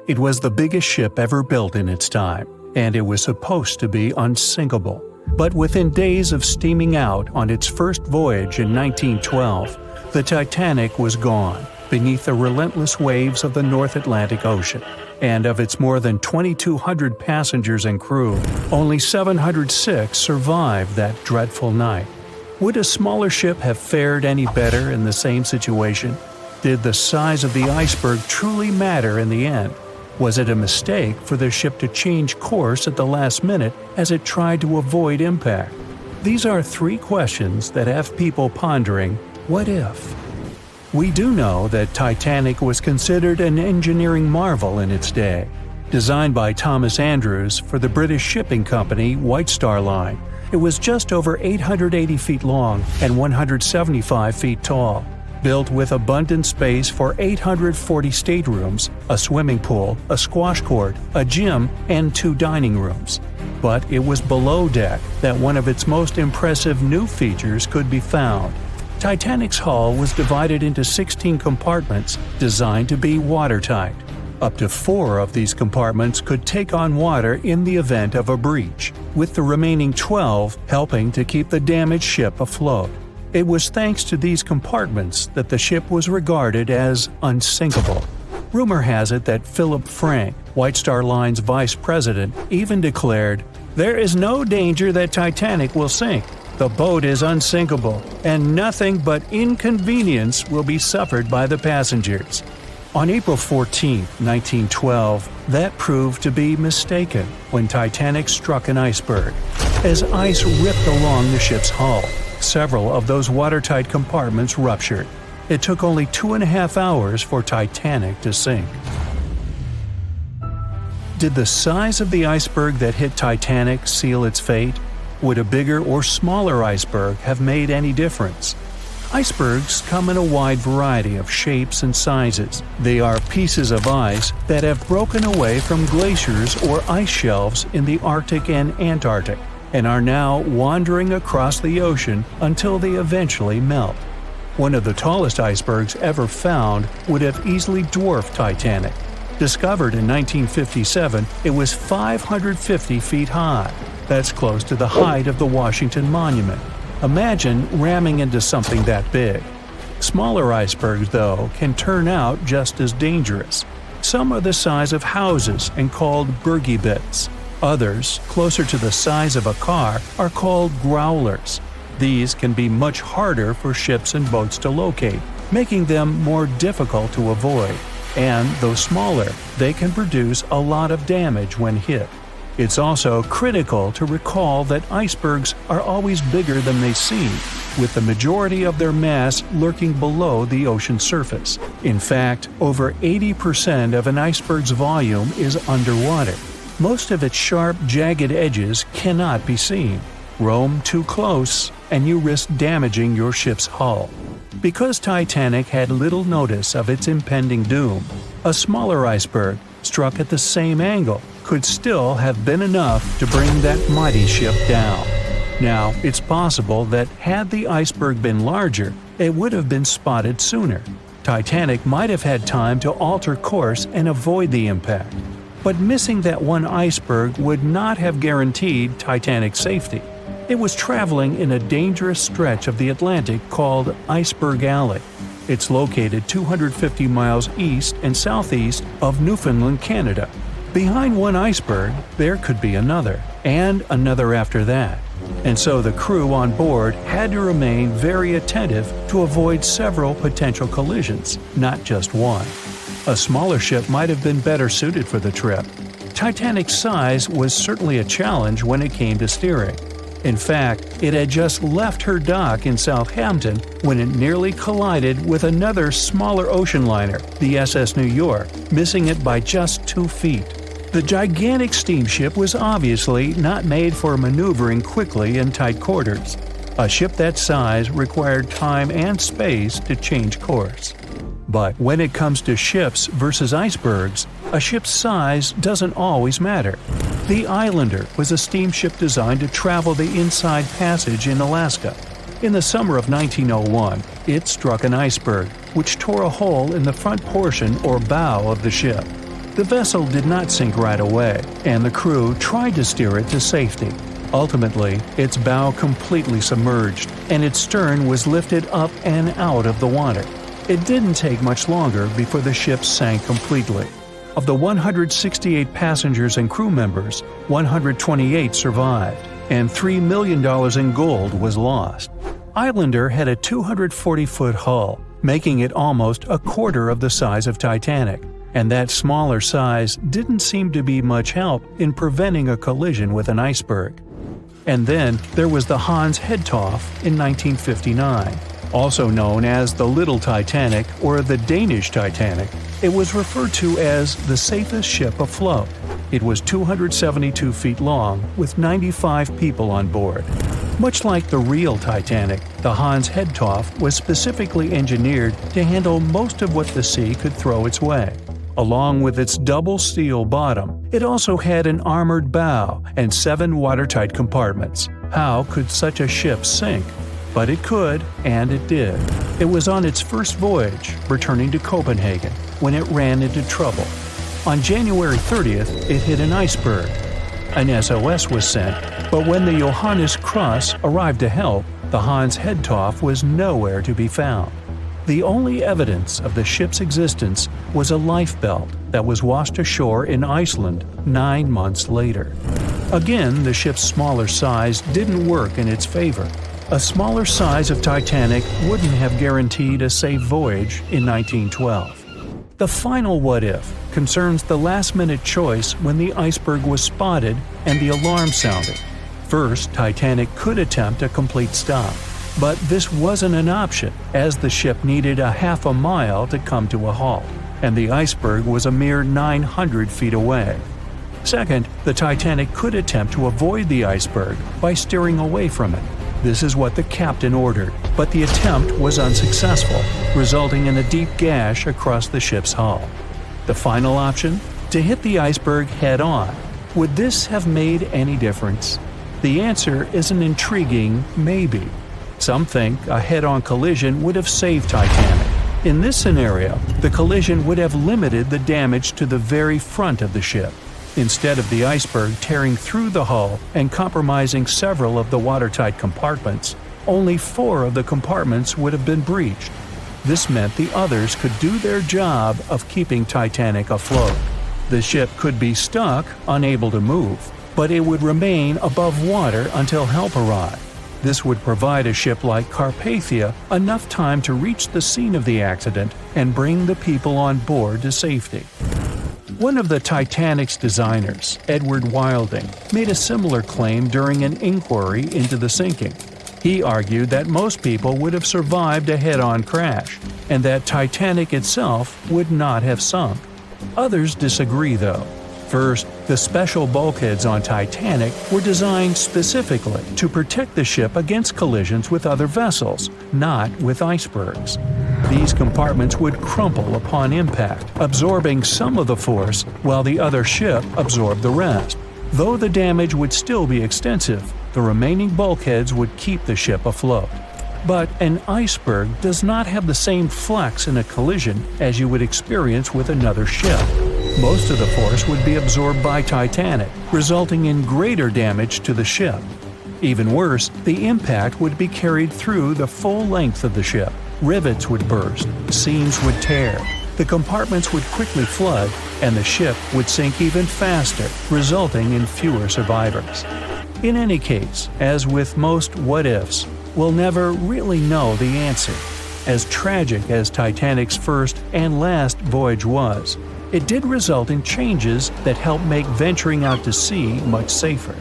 It was the biggest ship ever built in its time, and it was supposed to be unsinkable. But within days of steaming out on its first voyage in 1912, the Titanic was gone beneath the relentless waves of the North Atlantic Ocean. And of its more than 2,200 passengers and crew, only 706 survived that dreadful night. Would a smaller ship have fared any better in the same situation? Did the size of the iceberg truly matter in the end? Was it a mistake for the ship to change course at the last minute as it tried to avoid impact? These are three questions that have people pondering, what if? We do know that Titanic was considered an engineering marvel in its day. Designed by Thomas Andrews for the British shipping company White Star Line, it was just over 880 feet long and 175 feet tall. Built with abundant space for 840 staterooms, a swimming pool, a squash court, a gym, and 2 dining rooms. But it was below deck that one of its most impressive new features could be found. Titanic's hull was divided into 16 compartments designed to be watertight. Up to 4 of these compartments could take on water in the event of a breach, with the remaining 12 helping to keep the damaged ship afloat. It was thanks to these compartments that the ship was regarded as unsinkable. Rumor has it that Philip Frank, White Star Line's vice president, even declared, "There is no danger that Titanic will sink. The boat is unsinkable, and nothing but inconvenience will be suffered by the passengers." On April 14, 1912, that proved to be mistaken when Titanic struck an iceberg. As ice ripped along the ship's hull, several of those watertight compartments ruptured. It took only 2.5 hours for Titanic to sink. Did the size of the iceberg that hit Titanic seal its fate? Would a bigger or smaller iceberg have made any difference? Icebergs come in a wide variety of shapes and sizes. They are pieces of ice that have broken away from glaciers or ice shelves in the Arctic and Antarctic, and are now wandering across the ocean until they eventually melt. One of the tallest icebergs ever found would have easily dwarfed Titanic. Discovered in 1957, it was 550 feet high. That's close to the height of the Washington Monument. Imagine ramming into something that big. Smaller icebergs, though, can turn out just as dangerous. Some are the size of houses and called bergy bits. Others, closer to the size of a car, are called growlers. These can be much harder for ships and boats to locate, making them more difficult to avoid. And, though smaller, they can produce a lot of damage when hit. It's also critical to recall that icebergs are always bigger than they seem, with the majority of their mass lurking below the ocean surface. In fact, over 80% of an iceberg's volume is underwater. Most of its sharp, jagged edges cannot be seen. Roam too close, and you risk damaging your ship's hull. Because Titanic had little notice of its impending doom, a smaller iceberg, struck at the same angle, could still have been enough to bring that mighty ship down. Now, it's possible that had the iceberg been larger, it would have been spotted sooner. Titanic might have had time to alter course and avoid the impact. But missing that one iceberg would not have guaranteed Titanic's safety. It was traveling in a dangerous stretch of the Atlantic called Iceberg Alley. It's located 250 miles east and southeast of Newfoundland, Canada. Behind one iceberg, there could be another, and another after that. And so the crew on board had to remain very attentive to avoid several potential collisions, not just one. A smaller ship might have been better suited for the trip. Titanic's size was certainly a challenge when it came to steering. In fact, it had just left her dock in Southampton when it nearly collided with another smaller ocean liner, the SS New York, missing it by just 2 feet. The gigantic steamship was obviously not made for maneuvering quickly in tight quarters. A ship that size required time and space to change course. But when it comes to ships versus icebergs, a ship's size doesn't always matter. The Islander was a steamship designed to travel the Inside Passage in Alaska. In the summer of 1901, it struck an iceberg, which tore a hole in the front portion or bow of the ship. The vessel did not sink right away, and the crew tried to steer it to safety. Ultimately, its bow completely submerged, and its stern was lifted up and out of the water. It didn't take much longer before the ship sank completely. Of the 168 passengers and crew members, 128 survived, and $3 million in gold was lost. Islander had a 240-foot hull, making it almost a quarter of the size of Titanic, and that smaller size didn't seem to be much help in preventing a collision with an iceberg. And then there was the Hans Hedtoft in 1959. Also known as the Little Titanic or the Danish Titanic, it was referred to as the safest ship afloat. It was 272 feet long with 95 people on board. Much like the real Titanic, the Hans Hedtoft was specifically engineered to handle most of what the sea could throw its way. Along with its double steel bottom, it also had an armored bow and 7 watertight compartments. How could such a ship sink? But it could, and it did. It was on its first voyage, returning to Copenhagen, when it ran into trouble. On January 30th, it hit an iceberg. An SOS was sent, but when the Johannes Cross arrived to help, the Hans Hedtoft was nowhere to be found. The only evidence of the ship's existence was a lifebelt that was washed ashore in Iceland 9 months later. Again, the ship's smaller size didn't work in its favor. A smaller size of Titanic wouldn't have guaranteed a safe voyage in 1912. The final what-if concerns the last-minute choice when the iceberg was spotted and the alarm sounded. First, Titanic could attempt a complete stop, but this wasn't an option as the ship needed a half a mile to come to a halt, and the iceberg was a mere 900 feet away. Second, the Titanic could attempt to avoid the iceberg by steering away from it. This is what the captain ordered, but the attempt was unsuccessful, resulting in a deep gash across the ship's hull. The final option? To hit the iceberg head-on. Would this have made any difference? The answer is an intriguing maybe. Some think a head-on collision would have saved Titanic. In this scenario, the collision would have limited the damage to the very front of the ship. Instead of the iceberg tearing through the hull and compromising several of the watertight compartments, only 4 of the compartments would have been breached. This meant the others could do their job of keeping Titanic afloat. The ship could be stuck, unable to move, but it would remain above water until help arrived. This would provide a ship like Carpathia enough time to reach the scene of the accident and bring the people on board to safety. One of the Titanic's designers, Edward Wilding, made a similar claim during an inquiry into the sinking. He argued that most people would have survived a head-on crash, and that Titanic itself would not have sunk. Others disagree, though. First, the special bulkheads on Titanic were designed specifically to protect the ship against collisions with other vessels, not with icebergs. These compartments would crumple upon impact, absorbing some of the force while the other ship absorbed the rest. Though the damage would still be extensive, the remaining bulkheads would keep the ship afloat. But an iceberg does not have the same flex in a collision as you would experience with another ship. Most of the force would be absorbed by Titanic, resulting in greater damage to the ship. Even worse, the impact would be carried through the full length of the ship. Rivets would burst, seams would tear, the compartments would quickly flood, and the ship would sink even faster, resulting in fewer survivors. In any case, as with most what-ifs, we'll never really know the answer. As tragic as Titanic's first and last voyage was, it did result in changes that helped make venturing out to sea much safer.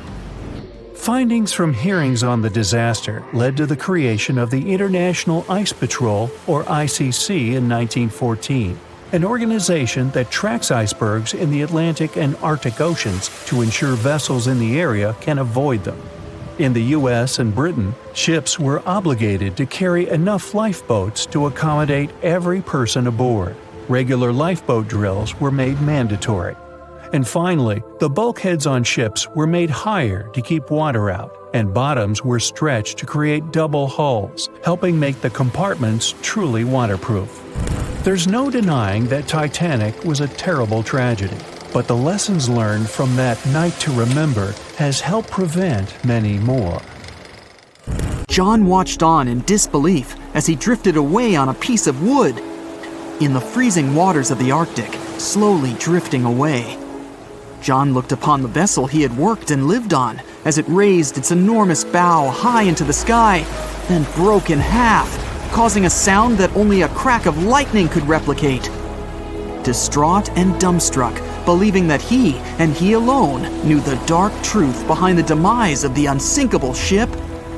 Findings from hearings on the disaster led to the creation of the International Ice Patrol, or ICC, in 1914, an organization that tracks icebergs in the Atlantic and Arctic Oceans to ensure vessels in the area can avoid them. In the US and Britain, ships were obligated to carry enough lifeboats to accommodate every person aboard. Regular lifeboat drills were made mandatory. And finally, the bulkheads on ships were made higher to keep water out, and bottoms were stretched to create double hulls, helping make the compartments truly waterproof. There's no denying that Titanic was a terrible tragedy, but the lessons learned from that night to remember has helped prevent many more. John watched on in disbelief as he drifted away on a piece of wood. In the freezing waters of the Arctic, slowly drifting away. John looked upon the vessel he had worked and lived on as it raised its enormous bow high into the sky, then broke in half, causing a sound that only a crack of lightning could replicate. Distraught and dumbstruck, believing that he, and he alone, knew the dark truth behind the demise of the unsinkable ship,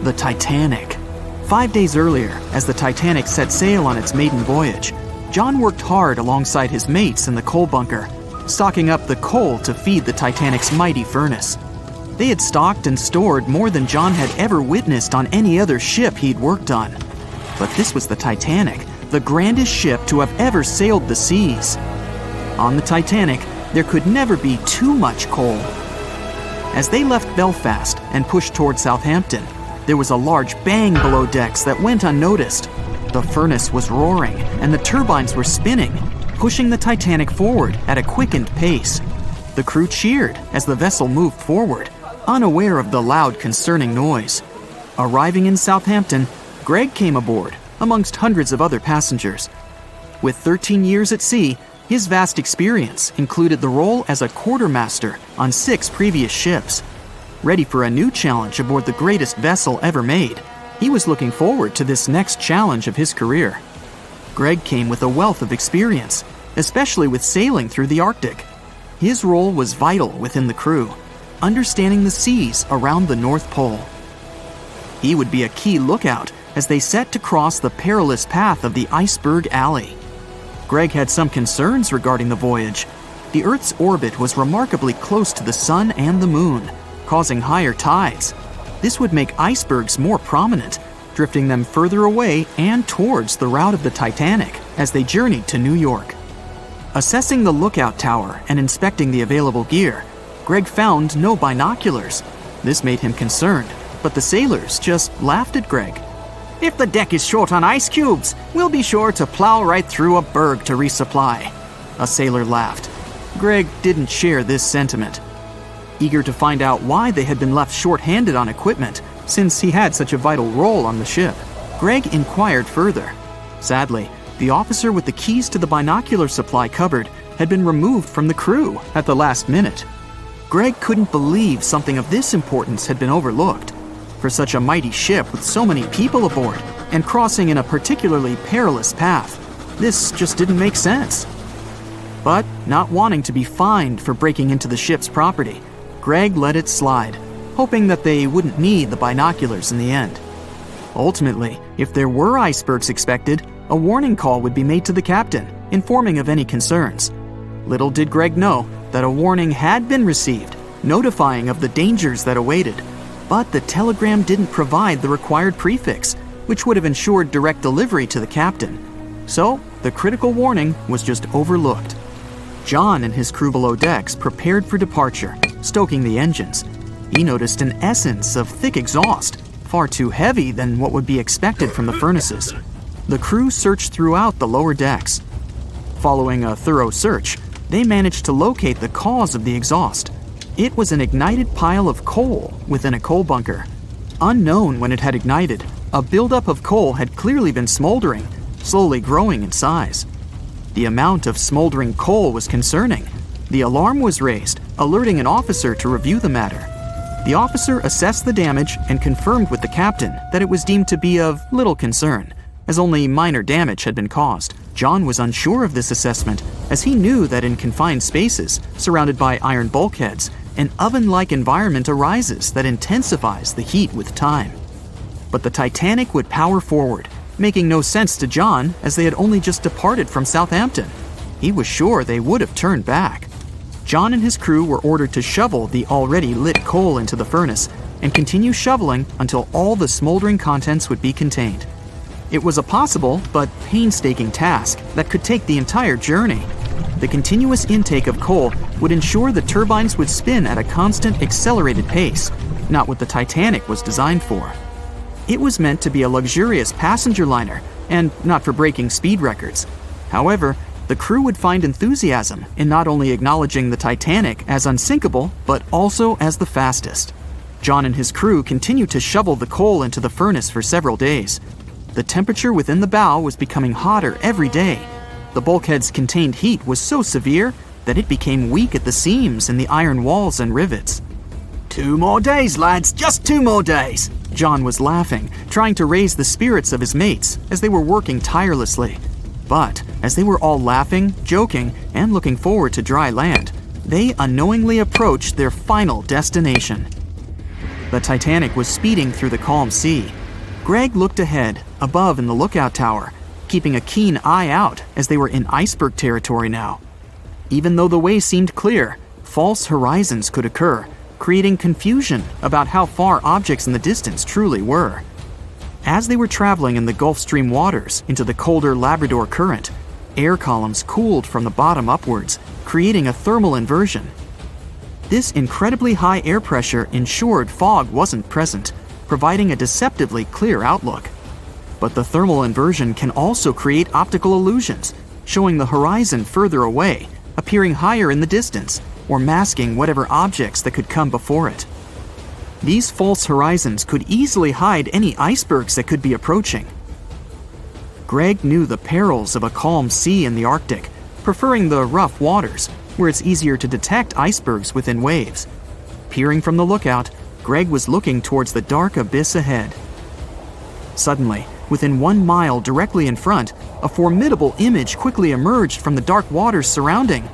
the Titanic. 5 days earlier, as the Titanic set sail on its maiden voyage, John worked hard alongside his mates in the coal bunker, stocking up the coal to feed the Titanic's mighty furnace. They had stocked and stored more than John had ever witnessed on any other ship he'd worked on. But this was the Titanic, the grandest ship to have ever sailed the seas. On the Titanic, there could never be too much coal. As they left Belfast and pushed toward Southampton, there was a large bang below decks that went unnoticed. The furnace was roaring and the turbines were spinning, pushing the Titanic forward at a quickened pace. The crew cheered as the vessel moved forward, unaware of the loud, concerning noise. Arriving in Southampton, Greg came aboard, amongst hundreds of other passengers. With 13 years at sea, his vast experience included the role as a quartermaster on 6 previous ships. Ready for a new challenge aboard the greatest vessel ever made, he was looking forward to this next challenge of his career. Greg came with a wealth of experience, especially with sailing through the Arctic. His role was vital within the crew, understanding the seas around the North Pole. He would be a key lookout as they set to cross the perilous path of the Iceberg Alley. Greg had some concerns regarding the voyage. The Earth's orbit was remarkably close to the sun and the moon, causing higher tides. This would make icebergs more prominent, drifting them further away and towards the route of the Titanic as they journeyed to New York. Assessing the lookout tower and inspecting the available gear, Greg found no binoculars. This made him concerned, but the sailors just laughed at Greg. "If the deck is short on ice cubes, we'll be sure to plow right through a berg to resupply." A sailor laughed. Greg didn't share this sentiment. Eager to find out why they had been left short-handed on equipment, since he had such a vital role on the ship, Greg inquired further. Sadly, the officer with the keys to the binocular supply cupboard had been removed from the crew at the last minute. Greg couldn't believe something of this importance had been overlooked. For such a mighty ship with so many people aboard and crossing in a particularly perilous path, this just didn't make sense. But not wanting to be fined for breaking into the ship's property, Greg let it slide, hoping that they wouldn't need the binoculars in the end. Ultimately, if there were icebergs expected, a warning call would be made to the captain, informing of any concerns. Little did Greg know that a warning had been received, notifying of the dangers that awaited, but the telegram didn't provide the required prefix, which would have ensured direct delivery to the captain. So, the critical warning was just overlooked. John and his crew below decks prepared for departure, stoking the engines. He noticed an essence of thick exhaust, far too heavy than what would be expected from the furnaces. The crew searched throughout the lower decks. Following a thorough search, they managed to locate the cause of the exhaust. It was an ignited pile of coal within a coal bunker. Unknown when it had ignited, a buildup of coal had clearly been smoldering, slowly growing in size. The amount of smoldering coal was concerning. The alarm was raised, alerting an officer to review the matter. The officer assessed the damage and confirmed with the captain that it was deemed to be of little concern, as only minor damage had been caused. John was unsure of this assessment, as he knew that in confined spaces, surrounded by iron bulkheads, an oven-like environment arises that intensifies the heat with time. But the Titanic would power forward, making no sense to John as they had only just departed from Southampton. He was sure they would have turned back. John and his crew were ordered to shovel the already lit coal into the furnace and continue shoveling until all the smoldering contents would be contained. It was a possible but painstaking task that could take the entire journey. The continuous intake of coal would ensure the turbines would spin at a constant, accelerated pace, not what the Titanic was designed for. It was meant to be a luxurious passenger liner and not for breaking speed records. However, the crew would find enthusiasm in not only acknowledging the Titanic as unsinkable, but also as the fastest. John and his crew continued to shovel the coal into the furnace for several days. The temperature within the bow was becoming hotter every day. The bulkhead's contained heat was so severe that it became weak at the seams in the iron walls and rivets. 2 more days, lads, just 2 more days. John was laughing, trying to raise the spirits of his mates as they were working tirelessly. But as they were all laughing, joking, and looking forward to dry land, they unknowingly approached their final destination. The Titanic was speeding through the calm sea. Greg looked ahead, above in the lookout tower, keeping a keen eye out as they were in iceberg territory now. Even though the way seemed clear, false horizons could occur, creating confusion about how far objects in the distance truly were. As they were traveling in the Gulf Stream waters into the colder Labrador Current, air columns cooled from the bottom upwards, creating a thermal inversion. This incredibly high air pressure ensured fog wasn't present, providing a deceptively clear outlook. But the thermal inversion can also create optical illusions, showing the horizon further away, appearing higher in the distance, or masking whatever objects that could come before it. These false horizons could easily hide any icebergs that could be approaching. Greg knew the perils of a calm sea in the Arctic, preferring the rough waters, where it's easier to detect icebergs within waves. Peering from the lookout, Greg was looking towards the dark abyss ahead. Suddenly, within 1 mile directly in front, a formidable image quickly emerged from the dark waters surrounding.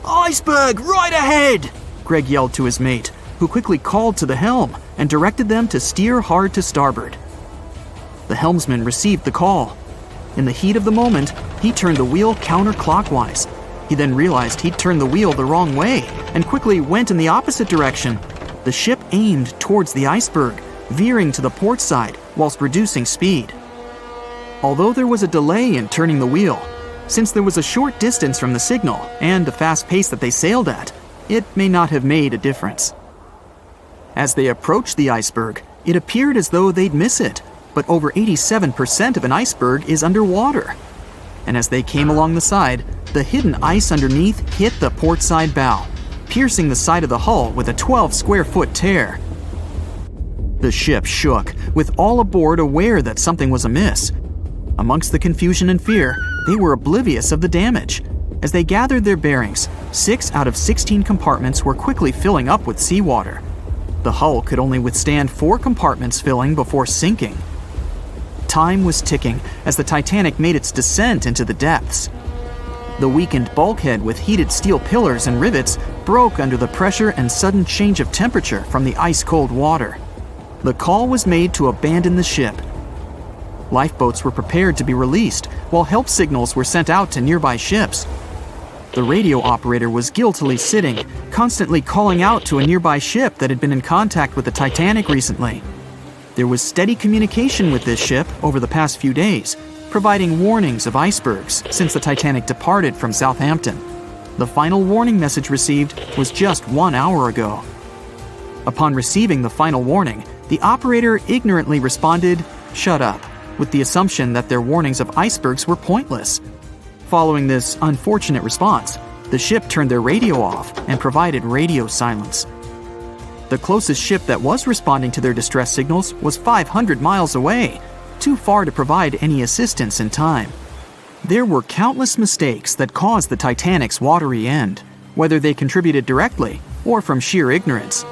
Iceberg, right ahead! Greg yelled to his mate, who quickly called to the helm and directed them to steer hard to starboard. The helmsman received the call. In the heat of the moment, he turned the wheel counterclockwise. He then realized he'd turned the wheel the wrong way and quickly went in the opposite direction. The ship aimed towards the iceberg, veering to the port side whilst reducing speed. Although there was a delay in turning the wheel, since there was a short distance from the signal and the fast pace that they sailed at, it may not have made a difference. As they approached the iceberg, it appeared as though they'd miss it, but over 87% of an iceberg is underwater. And as they came along the side, the hidden ice underneath hit the port side bow, piercing the side of the hull with a 12-square-foot tear. The ship shook, with all aboard aware that something was amiss. Amongst the confusion and fear, they were oblivious of the damage. As they gathered their bearings, 6 out of 16 compartments were quickly filling up with seawater. The hull could only withstand 4 compartments filling before sinking. Time was ticking as the Titanic made its descent into the depths. The weakened bulkhead with heated steel pillars and rivets broke under the pressure and sudden change of temperature from the ice-cold water. The call was made to abandon the ship. Lifeboats were prepared to be released, while help signals were sent out to nearby ships. The radio operator was guiltily sitting, constantly calling out to a nearby ship that had been in contact with the Titanic recently. There was steady communication with this ship over the past few days, providing warnings of icebergs since the Titanic departed from Southampton. The final warning message received was just 1 hour ago. Upon receiving the final warning, the operator ignorantly responded, "Shut up," with the assumption that their warnings of icebergs were pointless. Following this unfortunate response, the ship turned their radio off and provided radio silence. The closest ship that was responding to their distress signals was 500 miles away, too far to provide any assistance in time. There were countless mistakes that caused the Titanic's watery end, whether they contributed directly or from sheer ignorance.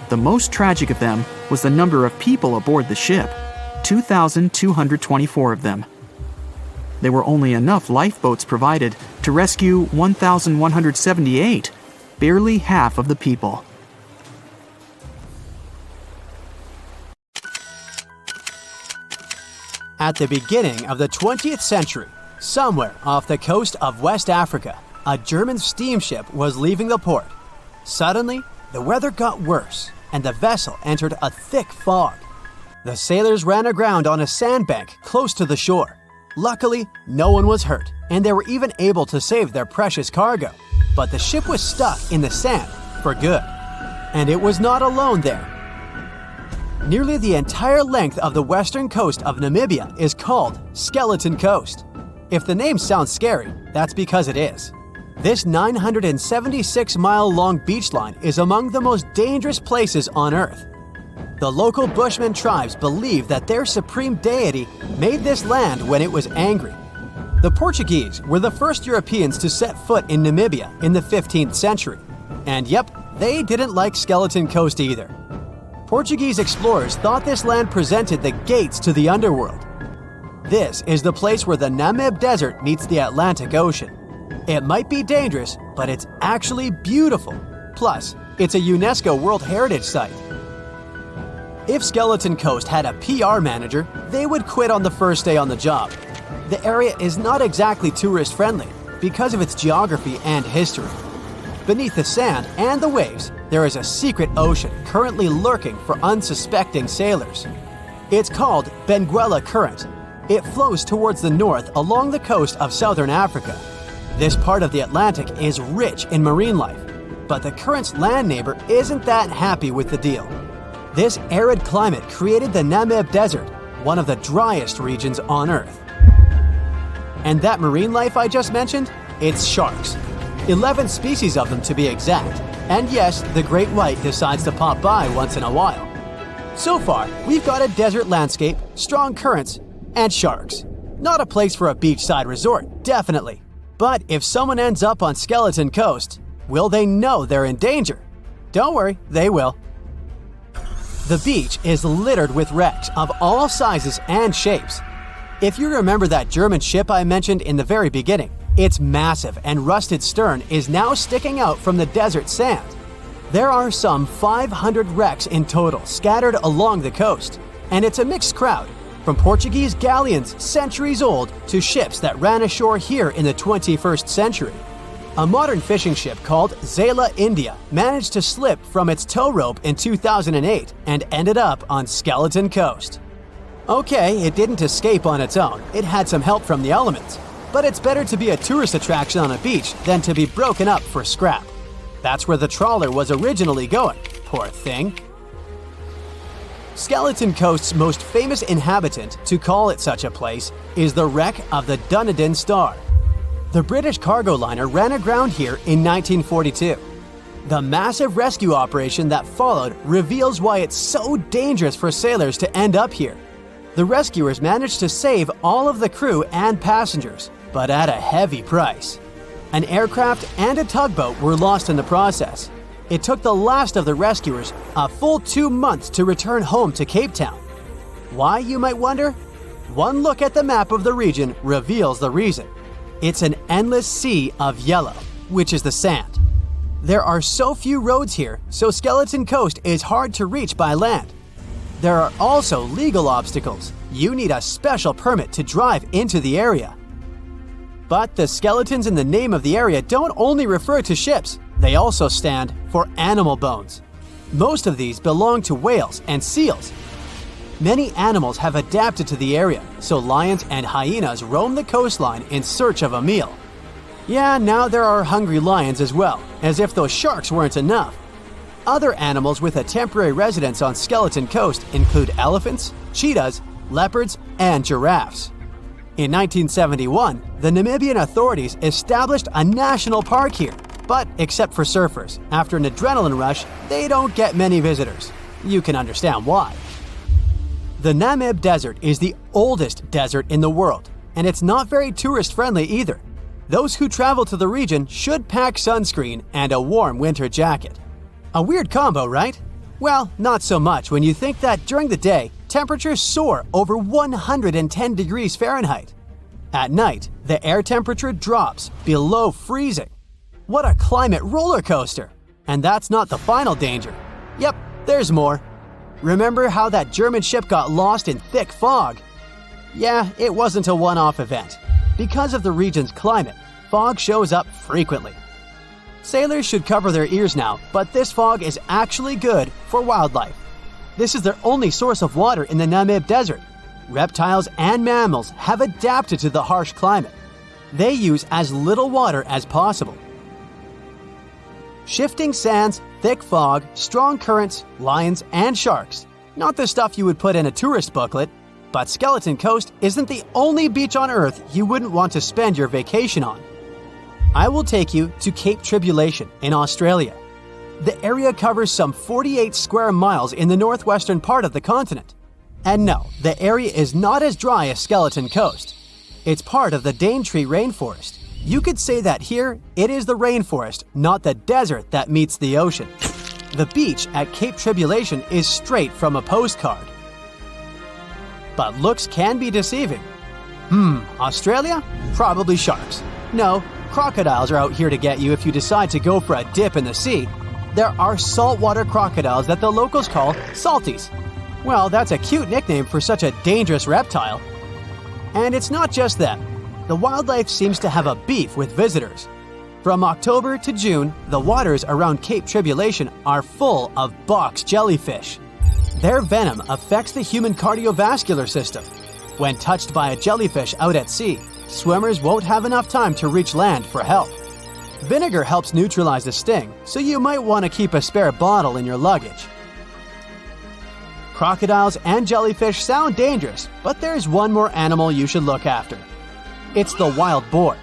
The most tragic of them was the number of people aboard the ship, 2,224 of them. There were only enough lifeboats provided to rescue 1,178, barely half of the people. At the beginning of the 20th century, somewhere off the coast of West Africa, a German steamship was leaving the port. Suddenly, the weather got worse, and the vessel entered a thick fog. The sailors ran aground on a sandbank close to the shore. Luckily, no one was hurt, and they were even able to save their precious cargo. But the ship was stuck in the sand for good. And it was not alone there. Nearly the entire length of the western coast of Namibia is called Skeleton Coast. If the name sounds scary, that's because it is. This 976-mile-long beach line is among the most dangerous places on Earth. The local Bushman tribes believe that their supreme deity made this land when it was angry. The Portuguese were the first Europeans to set foot in Namibia in the 15th century. And yep, they didn't like Skeleton Coast either. Portuguese explorers thought this land presented the gates to the underworld. This is the place where the Namib Desert meets the Atlantic Ocean. It might be dangerous, but it's actually beautiful. Plus, it's a UNESCO World Heritage Site. If Skeleton Coast had a PR manager, they would quit on the first day on the job. The area is not exactly tourist-friendly because of its geography and history. Beneath the sand and the waves, there is a secret ocean currently lurking for unsuspecting sailors. It's called Benguela Current. It flows towards the north along the coast of southern Africa. This part of the Atlantic is rich in marine life, but the current's land neighbor isn't that happy with the deal. This arid climate created the Namib Desert, one of the driest regions on Earth. And that marine life I just mentioned? It's sharks. 11 species of them to be exact. And yes, the great white decides to pop by once in a while. So far, we've got a desert landscape, strong currents, and sharks. Not a place for a beachside resort, definitely. But if someone ends up on Skeleton Coast, will they know they're in danger? Don't worry, they will. The beach is littered with wrecks of all sizes and shapes. If you remember that German ship I mentioned in the very beginning, its massive and rusted stern is now sticking out from the desert sand. There are some 500 wrecks in total scattered along the coast, and it's a mixed crowd, from Portuguese galleons centuries old to ships that ran ashore here in the 21st century. A modern fishing ship called Zela India managed to slip from its tow rope in 2008 and ended up on Skeleton Coast. Okay, it didn't escape on its own, it had some help from the elements. But it's better to be a tourist attraction on a beach than to be broken up for scrap. That's where the trawler was originally going, poor thing. Skeleton Coast's most famous inhabitant, to call it such a place, is the wreck of the Dunedin Star. The British cargo liner ran aground here in 1942. The massive rescue operation that followed reveals why it's so dangerous for sailors to end up here. The rescuers managed to save all of the crew and passengers, but at a heavy price. An aircraft and a tugboat were lost in the process. It took the last of the rescuers a full 2 months to return home to Cape Town. Why, you might wonder? One look at the map of the region reveals the reason. It's an endless sea of yellow, which is the sand. There are so few roads here, so Skeleton Coast is hard to reach by land. There are also legal obstacles. You need a special permit to drive into the area. But the skeletons in the name of the area don't only refer to ships, they also stand for animal bones. Most of these belong to whales and seals. Many animals have adapted to the area, so lions and hyenas roam the coastline in search of a meal. Yeah, now there are hungry lions as well, as if those sharks weren't enough. Other animals with a temporary residence on Skeleton Coast include elephants, cheetahs, leopards, and giraffes. In 1971, the Namibian authorities established a national park here, but except for surfers, after an adrenaline rush, they don't get many visitors. You can understand why. The Namib Desert is the oldest desert in the world, and it's not very tourist-friendly either. Those who travel to the region should pack sunscreen and a warm winter jacket. A weird combo, right? Well, not so much when you think that during the day, temperatures soar over 110 degrees Fahrenheit. At night, the air temperature drops below freezing. What a climate roller coaster! And that's not the final danger. Yep, there's more. Remember how that German ship got lost in thick fog? Yeah, it wasn't a one-off event. Because of the region's climate, fog shows up frequently. Sailors should cover their ears now, but this fog is actually good for wildlife. This is their only source of water in the Namib Desert. Reptiles and mammals have adapted to the harsh climate. They use as little water as possible. Shifting sands, thick fog, strong currents, lions, and sharks. Not the stuff you would put in a tourist booklet. But Skeleton Coast isn't the only beach on Earth you wouldn't want to spend your vacation on. I will take you to Cape Tribulation in Australia. The area covers some 48 square miles in the northwestern part of the continent. And no, the area is not as dry as Skeleton Coast. It's part of the Daintree rainforest. You could say that here, it is the rainforest, not the desert that meets the ocean. The beach at Cape Tribulation is straight from a postcard. But looks can be deceiving. Australia? Probably sharks. No, crocodiles are out here to get you if you decide to go for a dip in the sea. There are saltwater crocodiles that the locals call salties. Well, that's a cute nickname for such a dangerous reptile. And it's not just that. The wildlife seems to have a beef with visitors. From October to June, the waters around Cape Tribulation are full of box jellyfish. Their venom affects the human cardiovascular system. When touched by a jellyfish out at sea, swimmers won't have enough time to reach land for help. Vinegar helps neutralize the sting, so you might want to keep a spare bottle in your luggage. Crocodiles and jellyfish sound dangerous, but there's one more animal you should look after. It's the wild boar.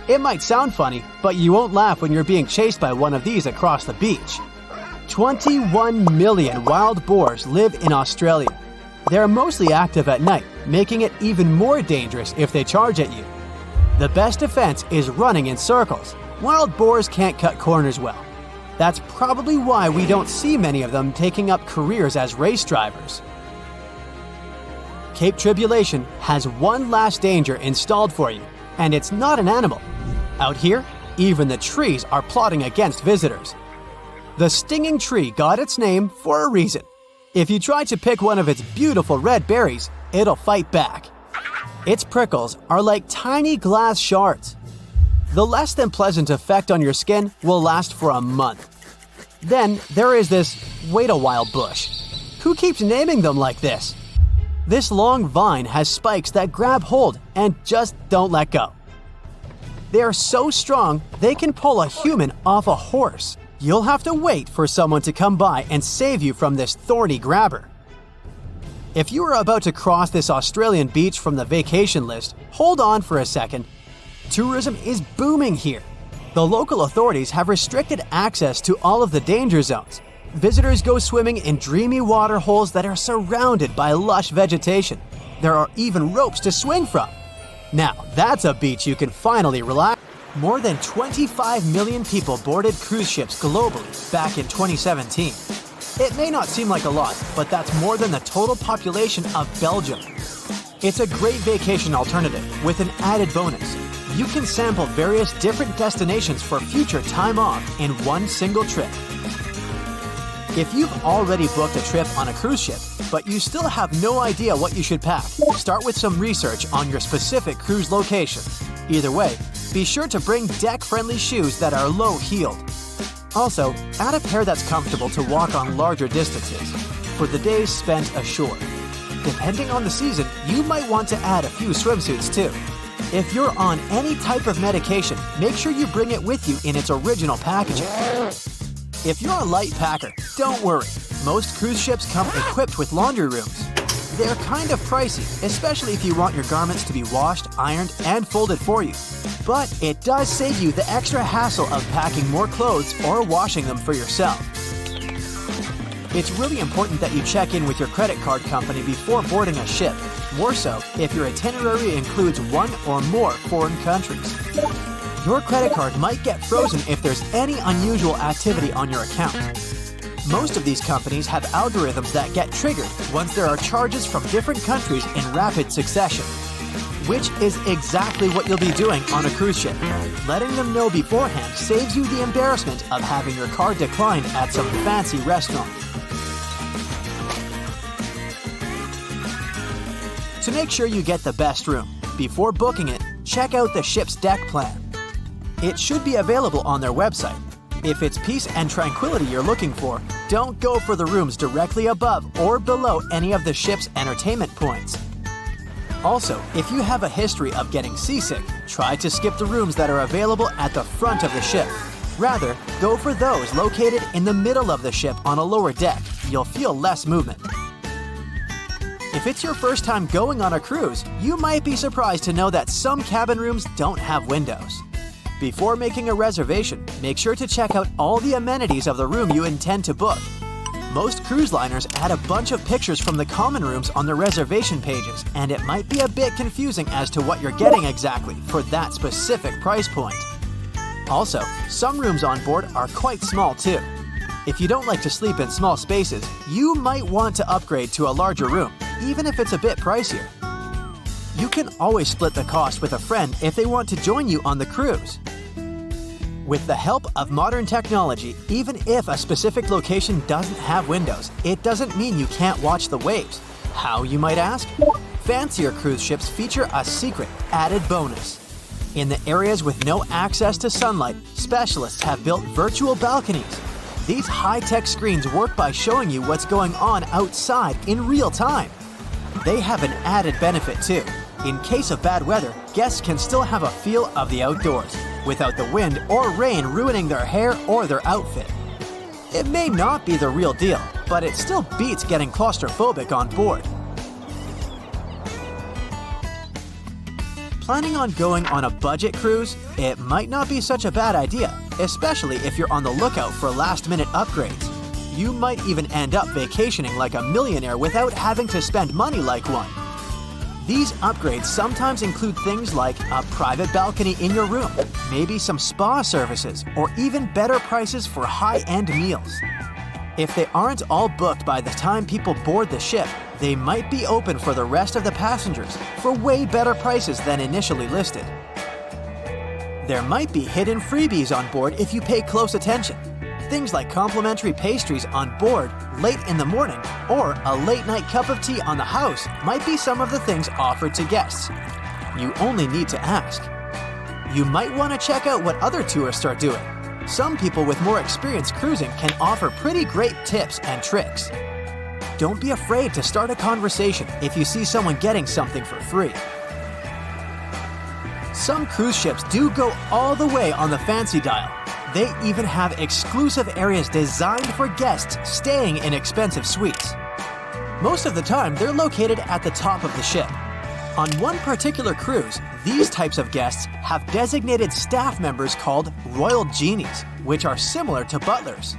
It might sound funny, but you won't laugh when you're being chased by one of these across the beach. 21 million wild boars live in Australia. They're mostly active at night, making it even more dangerous if they charge at you. The best defense is running in circles. Wild boars can't cut corners well. That's probably why we don't see many of them taking up careers as race drivers. Cape Tribulation has one last danger installed for you, and it's not an animal. Out here, even the trees are plotting against visitors. The stinging tree got its name for a reason. If you try to pick one of its beautiful red berries, it'll fight back. Its prickles are like tiny glass shards. The less than pleasant effect on your skin will last for a month. Then there is this wait a while bush. Who keeps naming them like this? This long vine has spikes that grab hold and just don't let go. They are so strong they can pull a human off a horse. You'll have to wait for someone to come by and save you from this thorny grabber. If you are about to cross this Australian beach from the vacation list, hold on for a second. Tourism is booming here. The local authorities have restricted access to all of the danger zones. Visitors go swimming in dreamy water holes that are surrounded by lush vegetation. There are even ropes to swing from. Now, that's a beach you can finally relax. More than 25 million people boarded cruise ships globally back in 2017. It may not seem like a lot, but that's more than the total population of Belgium. It's a great vacation alternative with an added bonus. You can sample various different destinations for future time off in one single trip. If you've already booked a trip on a cruise ship, but you still have no idea what you should pack, start with some research on your specific cruise location. Either way, be sure to bring deck-friendly shoes that are low-heeled. Also, add a pair that's comfortable to walk on larger distances for the days spent ashore. Depending on the season, you might want to add a few swimsuits too. If you're on any type of medication, make sure you bring it with you in its original packaging. If you're a light packer, don't worry. Most cruise ships come equipped with laundry rooms. They're kind of pricey, especially if you want your garments to be washed, ironed, and folded for you. But it does save you the extra hassle of packing more clothes or washing them for yourself. It's really important that you check in with your credit card company before boarding a ship, more so if your itinerary includes one or more foreign countries. Your credit card might get frozen if there's any unusual activity on your account. Most of these companies have algorithms that get triggered once there are charges from different countries in rapid succession, which is exactly what you'll be doing on a cruise ship. Letting them know beforehand saves you the embarrassment of having your card declined at some fancy restaurant. To make sure you get the best room, before booking it, check out the ship's deck plan. It should be available on their website. If it's peace and tranquility you're looking for, don't go for the rooms directly above or below any of the ship's entertainment points. Also, if you have a history of getting seasick, try to skip the rooms that are available at the front of the ship. Rather, go for those located in the middle of the ship on a lower deck. You'll feel less movement. If it's your first time going on a cruise, you might be surprised to know that some cabin rooms don't have windows. Before making a reservation, make sure to check out all the amenities of the room you intend to book. Most cruise liners add a bunch of pictures from the common rooms on their reservation pages, and it might be a bit confusing as to what you're getting exactly for that specific price point. Also, some rooms on board are quite small too. If you don't like to sleep in small spaces, you might want to upgrade to a larger room, even if it's a bit pricier. You can always split the cost with a friend if they want to join you on the cruise. With the help of modern technology, even if a specific location doesn't have windows, it doesn't mean you can't watch the waves. How, you might ask? Fancier cruise ships feature a secret, added bonus. In the areas with no access to sunlight, specialists have built virtual balconies. These high-tech screens work by showing you what's going on outside in real time. They have an added benefit too. In case of bad weather, guests can still have a feel of the outdoors, without the wind or rain ruining their hair or their outfit. It may not be the real deal, but it still beats getting claustrophobic on board. Planning on going on a budget cruise? It might not be such a bad idea, especially if you're on the lookout for last-minute upgrades. You might even end up vacationing like a millionaire without having to spend money like one. These upgrades sometimes include things like a private balcony in your room, maybe some spa services, or even better prices for high-end meals. If they aren't all booked by the time people board the ship, they might be open for the rest of the passengers for way better prices than initially listed. There might be hidden freebies on board if you pay close attention. Things like complimentary pastries on board late in the morning or a late-night cup of tea on the house might be some of the things offered to guests. You only need to ask. You might want to check out what other tourists are doing. Some people with more experience cruising can offer pretty great tips and tricks. Don't be afraid to start a conversation if you see someone getting something for free. Some cruise ships do go all the way on the fancy dial. They even have exclusive areas designed for guests staying in expensive suites. Most of the time, they're located at the top of the ship. On one particular cruise, these types of guests have designated staff members called Royal Genies, which are similar to butlers.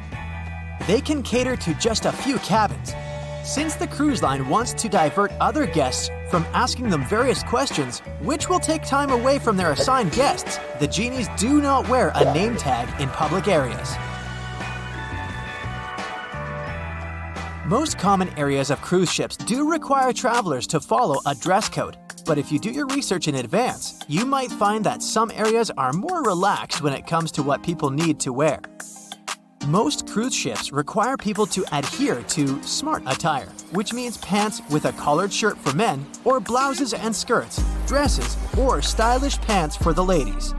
They can cater to just a few cabins. Since the cruise line wants to divert other guests from asking them various questions, which will take time away from their assigned guests, the genies do not wear a name tag in public areas. Most common areas of cruise ships do require travelers to follow a dress code, but if you do your research in advance, you might find that some areas are more relaxed when it comes to what people need to wear. Most cruise ships require people to adhere to smart attire, which means pants with a collared shirt for men, or blouses and skirts, dresses, or stylish pants for the ladies.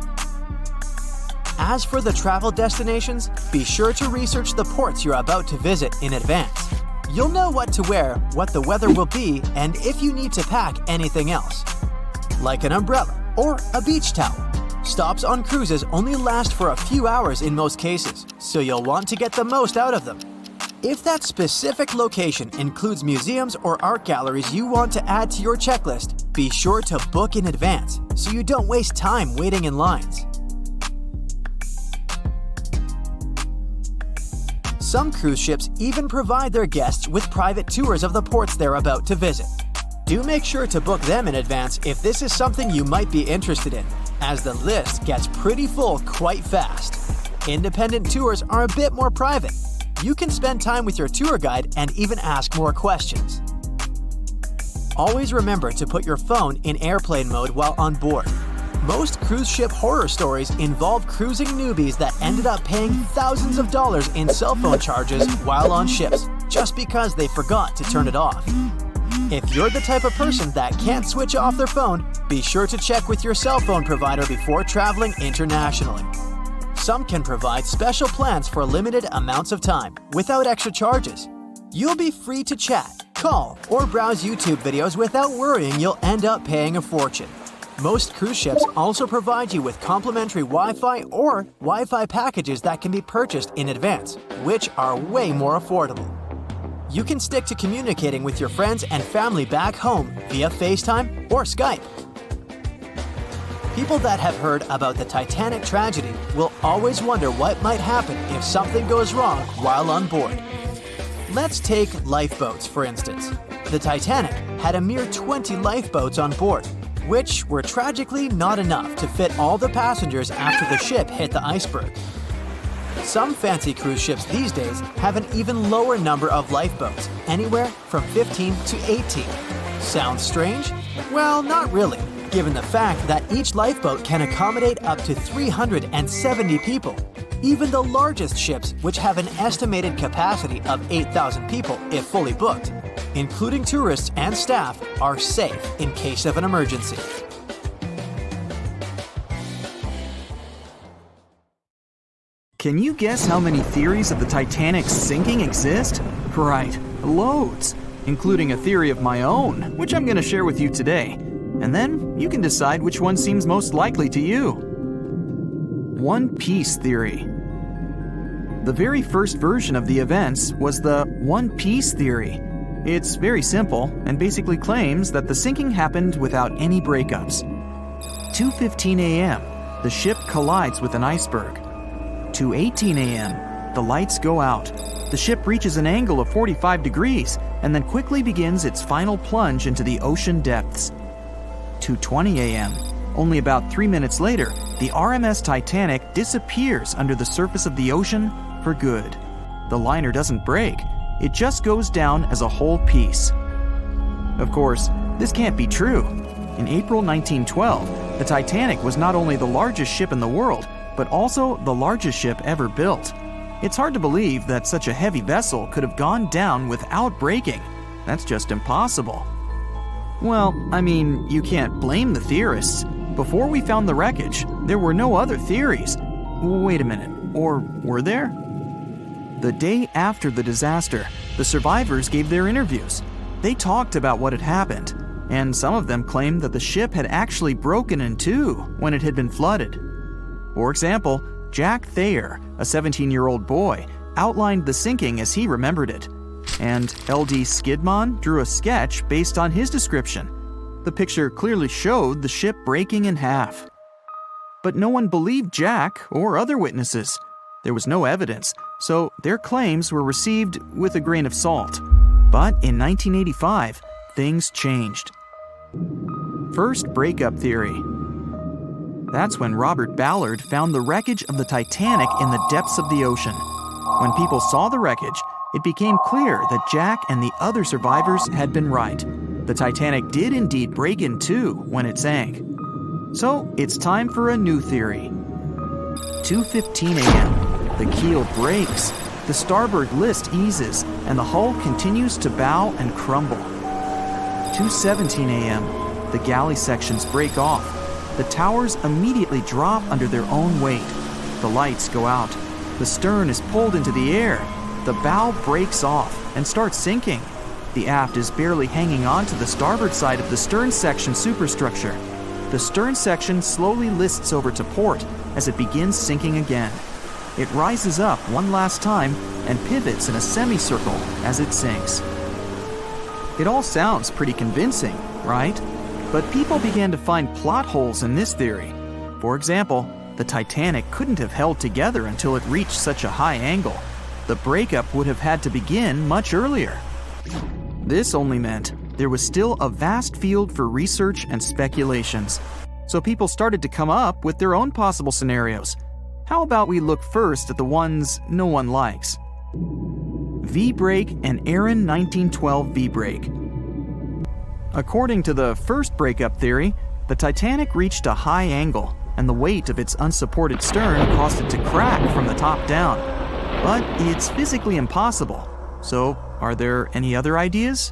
As for the travel destinations, be sure to research the ports you're about to visit in advance. You'll know what to wear, what the weather will be, and if you need to pack anything else, like an umbrella or a beach towel. Stops on cruises only last for a few hours in most cases, so you'll want to get the most out of them. If that specific location includes museums or art galleries you want to add to your checklist, be sure to book in advance so you don't waste time waiting in lines. Some cruise ships even provide their guests with private tours of the ports they're about to visit. Do make sure to book them in advance if this is something you might be interested in, as the list gets pretty full quite fast. Independent tours are a bit more private. You can spend time with your tour guide and even ask more questions. Always remember to put your phone in airplane mode while on board. Most cruise ship horror stories involve cruising newbies that ended up paying thousands of dollars in cell phone charges while on ships, just because they forgot to turn it off. If you're the type of person that can't switch off their phone, be sure to check with your cell phone provider before traveling internationally. Some can provide special plans for limited amounts of time, without extra charges. You'll be free to chat, call, or browse YouTube videos without worrying you'll end up paying a fortune. Most cruise ships also provide you with complimentary Wi-Fi or Wi-Fi packages that can be purchased in advance, which are way more affordable. you can stick to communicating with your friends and family back home via FaceTime or Skype. People that have heard about the Titanic tragedy will always wonder what might happen if something goes wrong while on board. Let's take lifeboats, for instance. The Titanic had a mere 20 lifeboats on board, which were tragically not enough to fit all the passengers after the ship hit the iceberg. Some fancy cruise ships these days have an even lower number of lifeboats, anywhere from 15 to 18. Sounds strange? Well, not really, given the fact that each lifeboat can accommodate up to 370 people. Even the largest ships, which have an estimated capacity of 8,000 people if fully booked, including tourists and staff, are safe in case of an emergency. Can you guess how many theories of the Titanic's sinking exist? Right, loads, including a theory of my own, which I'm going to share with you today. And then you can decide which one seems most likely to you. One Piece theory. The very first version of the events was the One Piece theory. It's very simple and basically claims that the sinking happened without any breakups. 2:15 a.m., the ship collides with an iceberg. 2:18 a.m., the lights go out. The ship reaches an angle of 45 degrees and then quickly begins its final plunge into the ocean depths. 2:20 a.m., only about 3 minutes later, the RMS Titanic disappears under the surface of the ocean for good. The liner doesn't break, it just goes down as a whole piece. Of course, this can't be true. In April 1912, the Titanic was not only the largest ship in the world, but also the largest ship ever built. It's hard to believe that such a heavy vessel could have gone down without breaking. That's just impossible. Well, I mean, you can't blame the theorists. Before we found the wreckage, there were no other theories. Wait a minute, or were there? The day after the disaster, the survivors gave their interviews. They talked about what had happened, and some of them claimed that the ship had actually broken in two when it had been flooded. For example, Jack Thayer, a 17-year-old boy, outlined the sinking as he remembered it, and L.D. Skidmon drew a sketch based on his description. The picture clearly showed the ship breaking in half. But no one believed Jack or other witnesses. There was no evidence, so their claims were received with a grain of salt. But in 1985, things changed. First breakup theory. That's when Robert Ballard found the wreckage of the Titanic in the depths of the ocean. When people saw the wreckage, it became clear that Jack and the other survivors had been right. The Titanic did indeed break in two when it sank. So it's time for a new theory. 2:15 a.m. The keel breaks, the starboard list eases, and the hull continues to bow and crumble. 2:17 a.m. The galley sections break off. The towers immediately drop under their own weight. The lights go out. The stern is pulled into the air. The bow breaks off and starts sinking. The aft is barely hanging on to the starboard side of the stern section superstructure. The stern section slowly lists over to port as it begins sinking again. It rises up one last time and pivots in a semicircle as it sinks. It all sounds pretty convincing, right? But people began to find plot holes in this theory. For example, the Titanic couldn't have held together until it reached such a high angle. The breakup would have had to begin much earlier. This only meant there was still a vast field for research and speculations. So people started to come up with their own possible scenarios. How about we look first at the ones no one likes? V-brake and Aaron 1912 V-brake. According to the first breakup theory, the Titanic reached a high angle, and the weight of its unsupported stern caused it to crack from the top down. But it's physically impossible. So, are there any other ideas?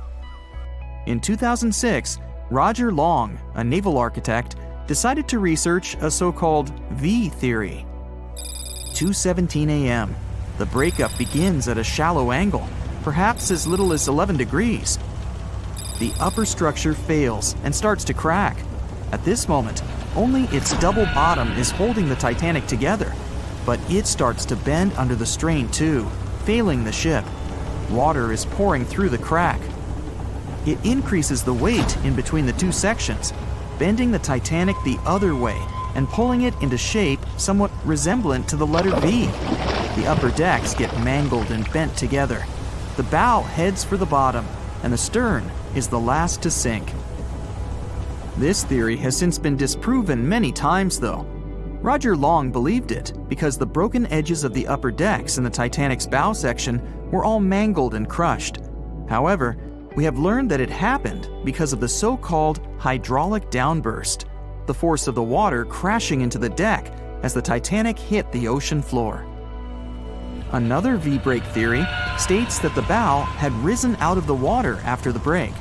In 2006, Roger Long, a naval architect, decided to research a so-called V theory. 2:17 a.m. The breakup begins at a shallow angle, perhaps as little as 11 degrees. The upper structure fails and starts to crack. At this moment, only its double bottom is holding the Titanic together, but it starts to bend under the strain too, failing the ship. Water is pouring through the crack. It increases the weight in between the two sections, bending the Titanic the other way and pulling it into shape somewhat resemblant to the letter V. The upper decks get mangled and bent together. The bow heads for the bottom, and the stern is the last to sink. This theory has since been disproven many times, though. Roger Long believed it because the broken edges of the upper decks in the Titanic's bow section were all mangled and crushed. However, we have learned that it happened because of the so-called hydraulic downburst, the force of the water crashing into the deck as the Titanic hit the ocean floor. Another V-break theory states that the bow had risen out of the water after the break.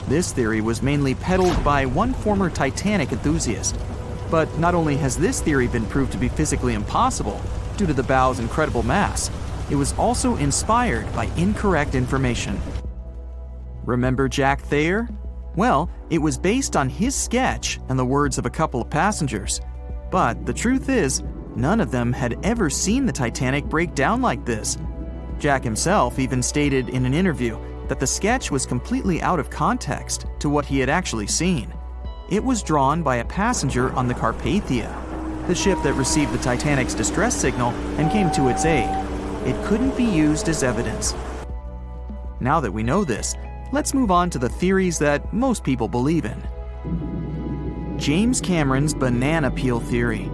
This theory was mainly peddled by one former Titanic enthusiast. But not only has this theory been proved to be physically impossible due to the bow's incredible mass, it was also inspired by incorrect information. Remember Jack Thayer? Well, it was based on his sketch and the words of a couple of passengers. But the truth is, none of them had ever seen the Titanic break down like this. Jack himself even stated in an interview that the sketch was completely out of context to what he had actually seen. It was drawn by a passenger on the Carpathia, the ship that received the Titanic's distress signal and came to its aid. It couldn't be used as evidence. Now that we know this, let's move on to the theories that most people believe in. James Cameron's banana peel theory.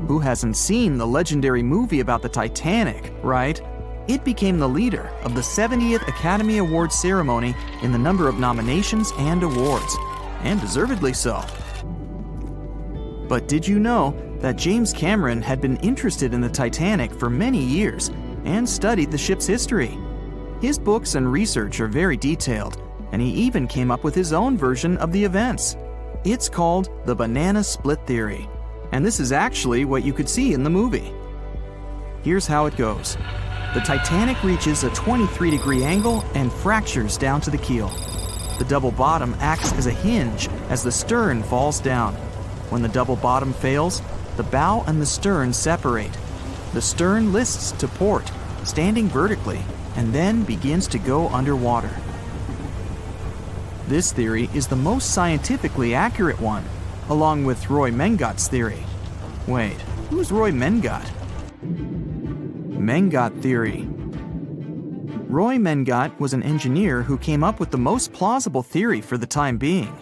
Who hasn't seen the legendary movie about the Titanic, right? It became the leader of the 70th Academy Awards ceremony in the number of nominations and awards, and deservedly so. But did you know that James Cameron had been interested in the Titanic for many years and studied the ship's history? His books and research are very detailed, and he even came up with his own version of the events. It's called the banana split theory, and this is actually what you could see in the movie. Here's how it goes. The Titanic reaches a 23-degree angle and fractures down to the keel. The double bottom acts as a hinge as the stern falls down. When the double bottom fails, the bow and the stern separate. The stern lists to port, standing vertically, and then begins to go underwater. This theory is the most scientifically accurate one, along with Roy Mengat's theory. Wait, who's Roy Mengat? Mengat theory. Roy Mengat was an engineer who came up with the most plausible theory for the time being.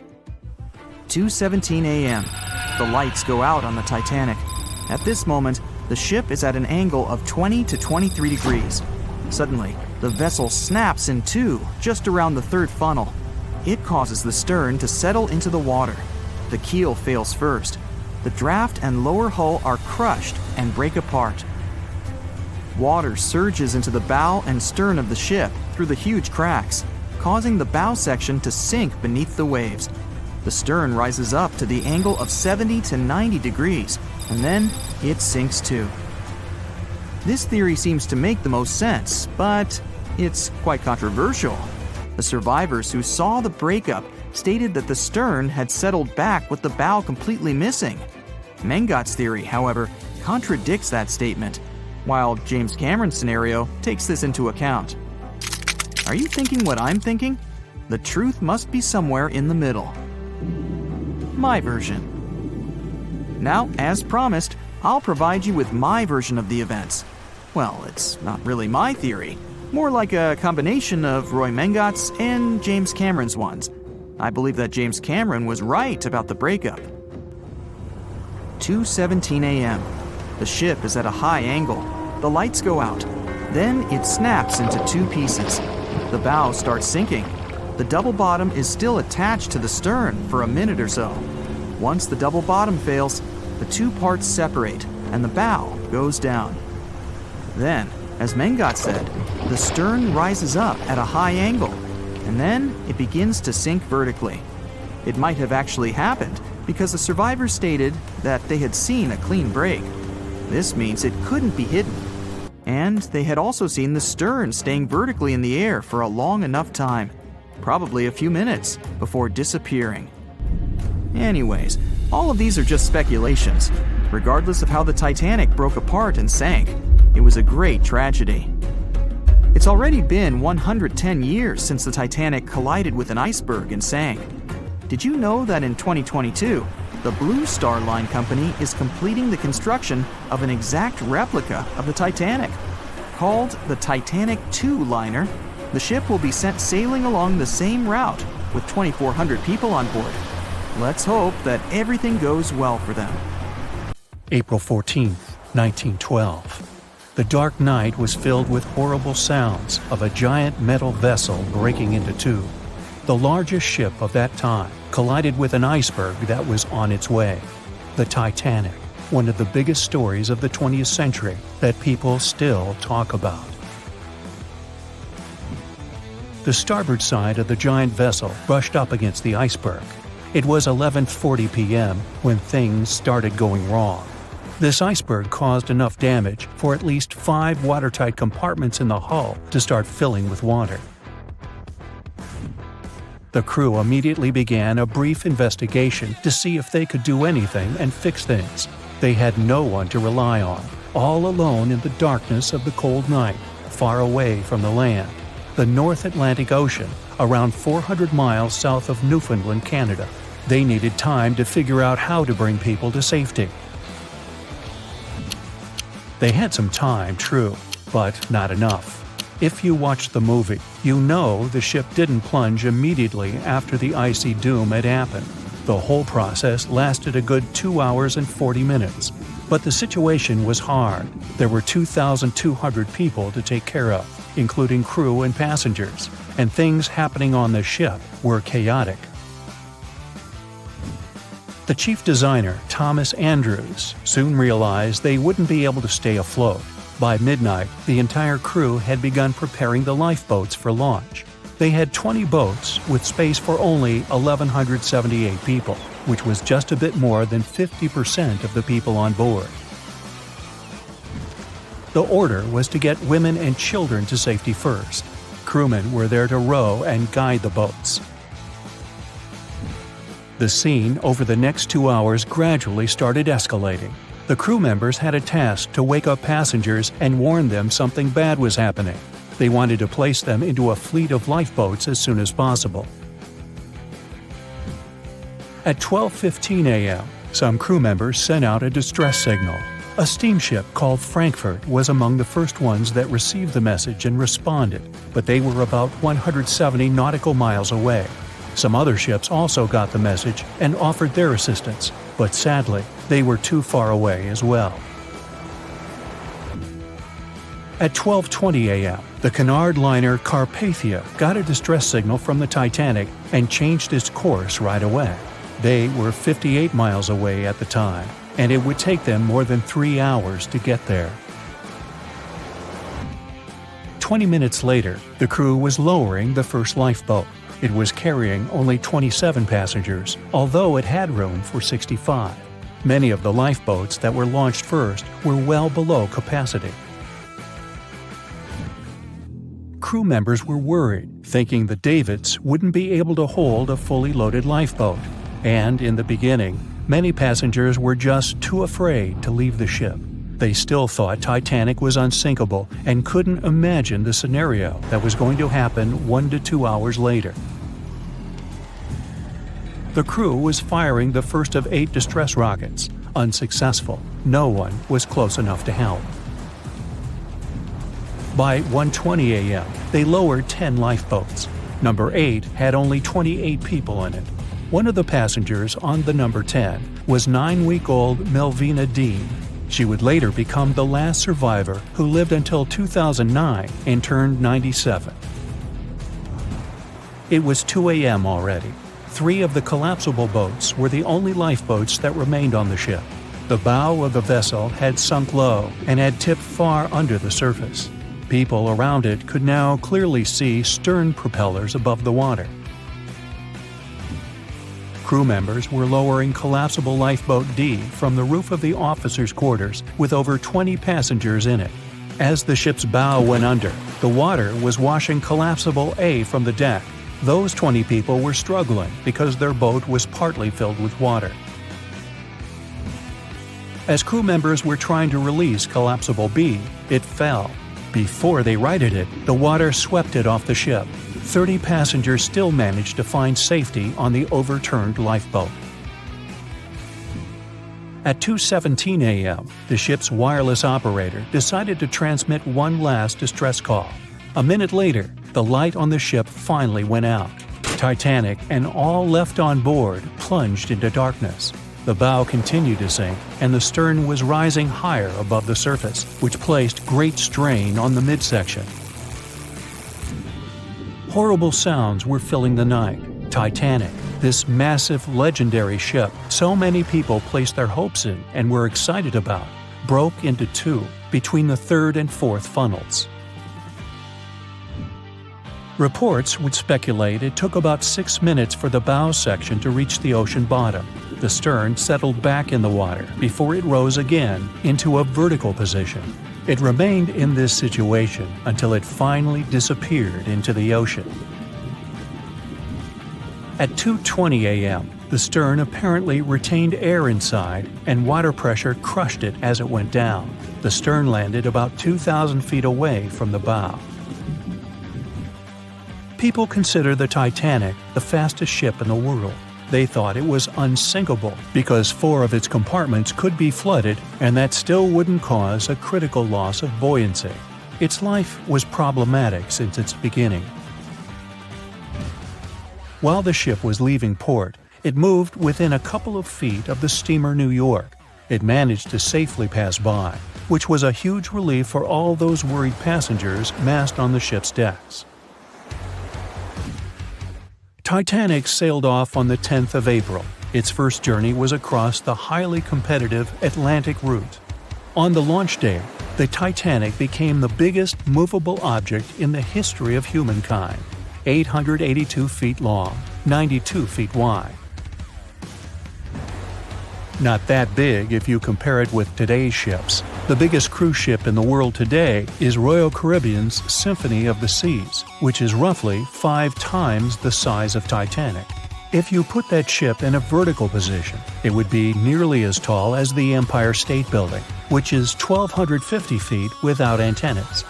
2:17 a.m. The lights go out on the Titanic. At this moment, the ship is at an angle of 20 to 23 degrees. Suddenly, the vessel snaps in two just around the third funnel. It causes the stern to settle into the water. The keel fails first. The draft and lower hull are crushed and break apart. Water surges into the bow and stern of the ship through the huge cracks, causing the bow section to sink beneath the waves. The stern rises up to the angle of 70 to 90 degrees, and then it sinks too. This theory seems to make the most sense, but it's quite controversial. The survivors who saw the breakup stated that the stern had settled back with the bow completely missing. Mengat's theory, however, contradicts that statement, while James Cameron's scenario takes this into account. Are you thinking what I'm thinking? The truth must be somewhere in the middle. My version. Now, as promised, I'll provide you with my version of the events. Well, it's not really my theory, more like a combination of Roy Mengat's and James Cameron's ones. I believe that James Cameron was right about the breakup. 2:17 a.m. The ship is at a high angle. The lights go out. Then it snaps into two pieces. The bow starts sinking. The double bottom is still attached to the stern for a minute or so. Once the double bottom fails, the two parts separate and the bow goes down. Then, as Mengat said, the stern rises up at a high angle, and then it begins to sink vertically. It might have actually happened because the survivors stated that they had seen a clean break. This means it couldn't be hidden. And they had also seen the stern staying vertically in the air for a long enough time, probably a few minutes, before disappearing. Anyways, all of these are just speculations. Regardless of how the Titanic broke apart and sank, it was a great tragedy. It's already been 110 years since the Titanic collided with an iceberg and sank. Did you know that in 2022, the Blue Star Line Company is completing the construction of an exact replica of the Titanic? Called the Titanic II liner, the ship will be sent sailing along the same route with 2,400 people on board. Let's hope that everything goes well for them. April 14, 1912. The dark night was filled with horrible sounds of a giant metal vessel breaking into two. The largest ship of that time collided with an iceberg that was on its way. The Titanic, one of the biggest stories of the 20th century that people still talk about. The starboard side of the giant vessel brushed up against the iceberg. It was 11:40 p.m. when things started going wrong. This iceberg caused enough damage for at least 5 watertight compartments in the hull to start filling with water. The crew immediately began a brief investigation to see if they could do anything and fix things. They had no one to rely on, all alone in the darkness of the cold night, far away from the land, the North Atlantic Ocean, around 400 miles south of Newfoundland, Canada. They needed time to figure out how to bring people to safety. They had some time, true, but not enough. If you watched the movie, you know the ship didn't plunge immediately after the icy doom had happened. The whole process lasted a good 2 hours and 40 minutes. But the situation was hard. There were 2,200 people to take care of, including crew and passengers, and things happening on the ship were chaotic. The chief designer, Thomas Andrews, soon realized they wouldn't be able to stay afloat. By midnight, the entire crew had begun preparing the lifeboats for launch. They had 20 boats with space for only 1,178 people, which was just a bit more than 50% of the people on board. The order was to get women and children to safety first. Crewmen were there to row and guide the boats. The scene over the next 2 hours gradually started escalating. The crew members had a task to wake up passengers and warn them something bad was happening. They wanted to place them into a fleet of lifeboats as soon as possible. At 12:15 a.m., some crew members sent out a distress signal. A steamship called Frankfurt was among the first ones that received the message and responded, but they were about 170 nautical miles away. Some other ships also got the message and offered their assistance, but sadly, they were too far away as well. At 12:20 a.m., the Cunard liner Carpathia got a distress signal from the Titanic and changed its course right away. They were 58 miles away at the time, and it would take them more than 3 hours to get there. 20 minutes later, the crew was lowering the first lifeboat. It was carrying only 27 passengers, although it had room for 65. Many of the lifeboats that were launched first were well below capacity. Crew members were worried, thinking the Davids wouldn't be able to hold a fully loaded lifeboat. And in the beginning, many passengers were just too afraid to leave the ship. They still thought Titanic was unsinkable and couldn't imagine the scenario that was going to happen 1 to 2 hours later. The crew was firing the first of 8 distress rockets. Unsuccessful. No one was close enough to help. By 1:20 a.m., they lowered 10 lifeboats. Number 8 had only 28 people in it. One of the passengers on the number 10 was 9-week-old Melvina Dean. She would later become the last survivor who lived until 2009 and turned 97. It was 2 a.m. already. 3 of the collapsible boats were the only lifeboats that remained on the ship. The bow of the vessel had sunk low and had tipped far under the surface. People around it could now clearly see stern propellers above the water. Crew members were lowering collapsible lifeboat D from the roof of the officers' quarters with over 20 passengers in it. As the ship's bow went under, the water was washing collapsible A from the deck. Those 20 people were struggling because their boat was partly filled with water. As crew members were trying to release collapsible B, it fell. Before they righted it, the water swept it off the ship. 30 passengers still managed to find safety on the overturned lifeboat. At 2:17 a.m., the ship's wireless operator decided to transmit one last distress call. A minute later, the light on the ship finally went out. Titanic and all left on board plunged into darkness. The bow continued to sink, and the stern was rising higher above the surface, which placed great strain on the midsection. Horrible sounds were filling the night. Titanic, this massive, legendary ship so many people placed their hopes in and were excited about, broke into two between the third and fourth funnels. Reports would speculate it took about 6 minutes for the bow section to reach the ocean bottom. The stern settled back in the water before it rose again into a vertical position. It remained in this situation until it finally disappeared into the ocean. At 2:20 a.m., the stern apparently retained air inside, and water pressure crushed it as it went down. The stern landed about 2,000 feet away from the bow. People consider the Titanic the fastest ship in the world. They thought it was unsinkable because 4 of its compartments could be flooded, and that still wouldn't cause a critical loss of buoyancy. Its life was problematic since its beginning. While the ship was leaving port, it moved within a couple of feet of the steamer New York. It managed to safely pass by, which was a huge relief for all those worried passengers massed on the ship's decks. Titanic sailed off on the 10th of April. Its first journey was across the highly competitive Atlantic route. On the launch day, the Titanic became the biggest movable object in the history of humankind. 882 feet long, 92 feet wide. Not that big if you compare it with today's ships. The biggest cruise ship in the world today is Royal Caribbean's Symphony of the Seas, which is roughly 5 times the size of Titanic. If you put that ship in a vertical position, it would be nearly as tall as the Empire State Building, which is 1,250 feet without antennas.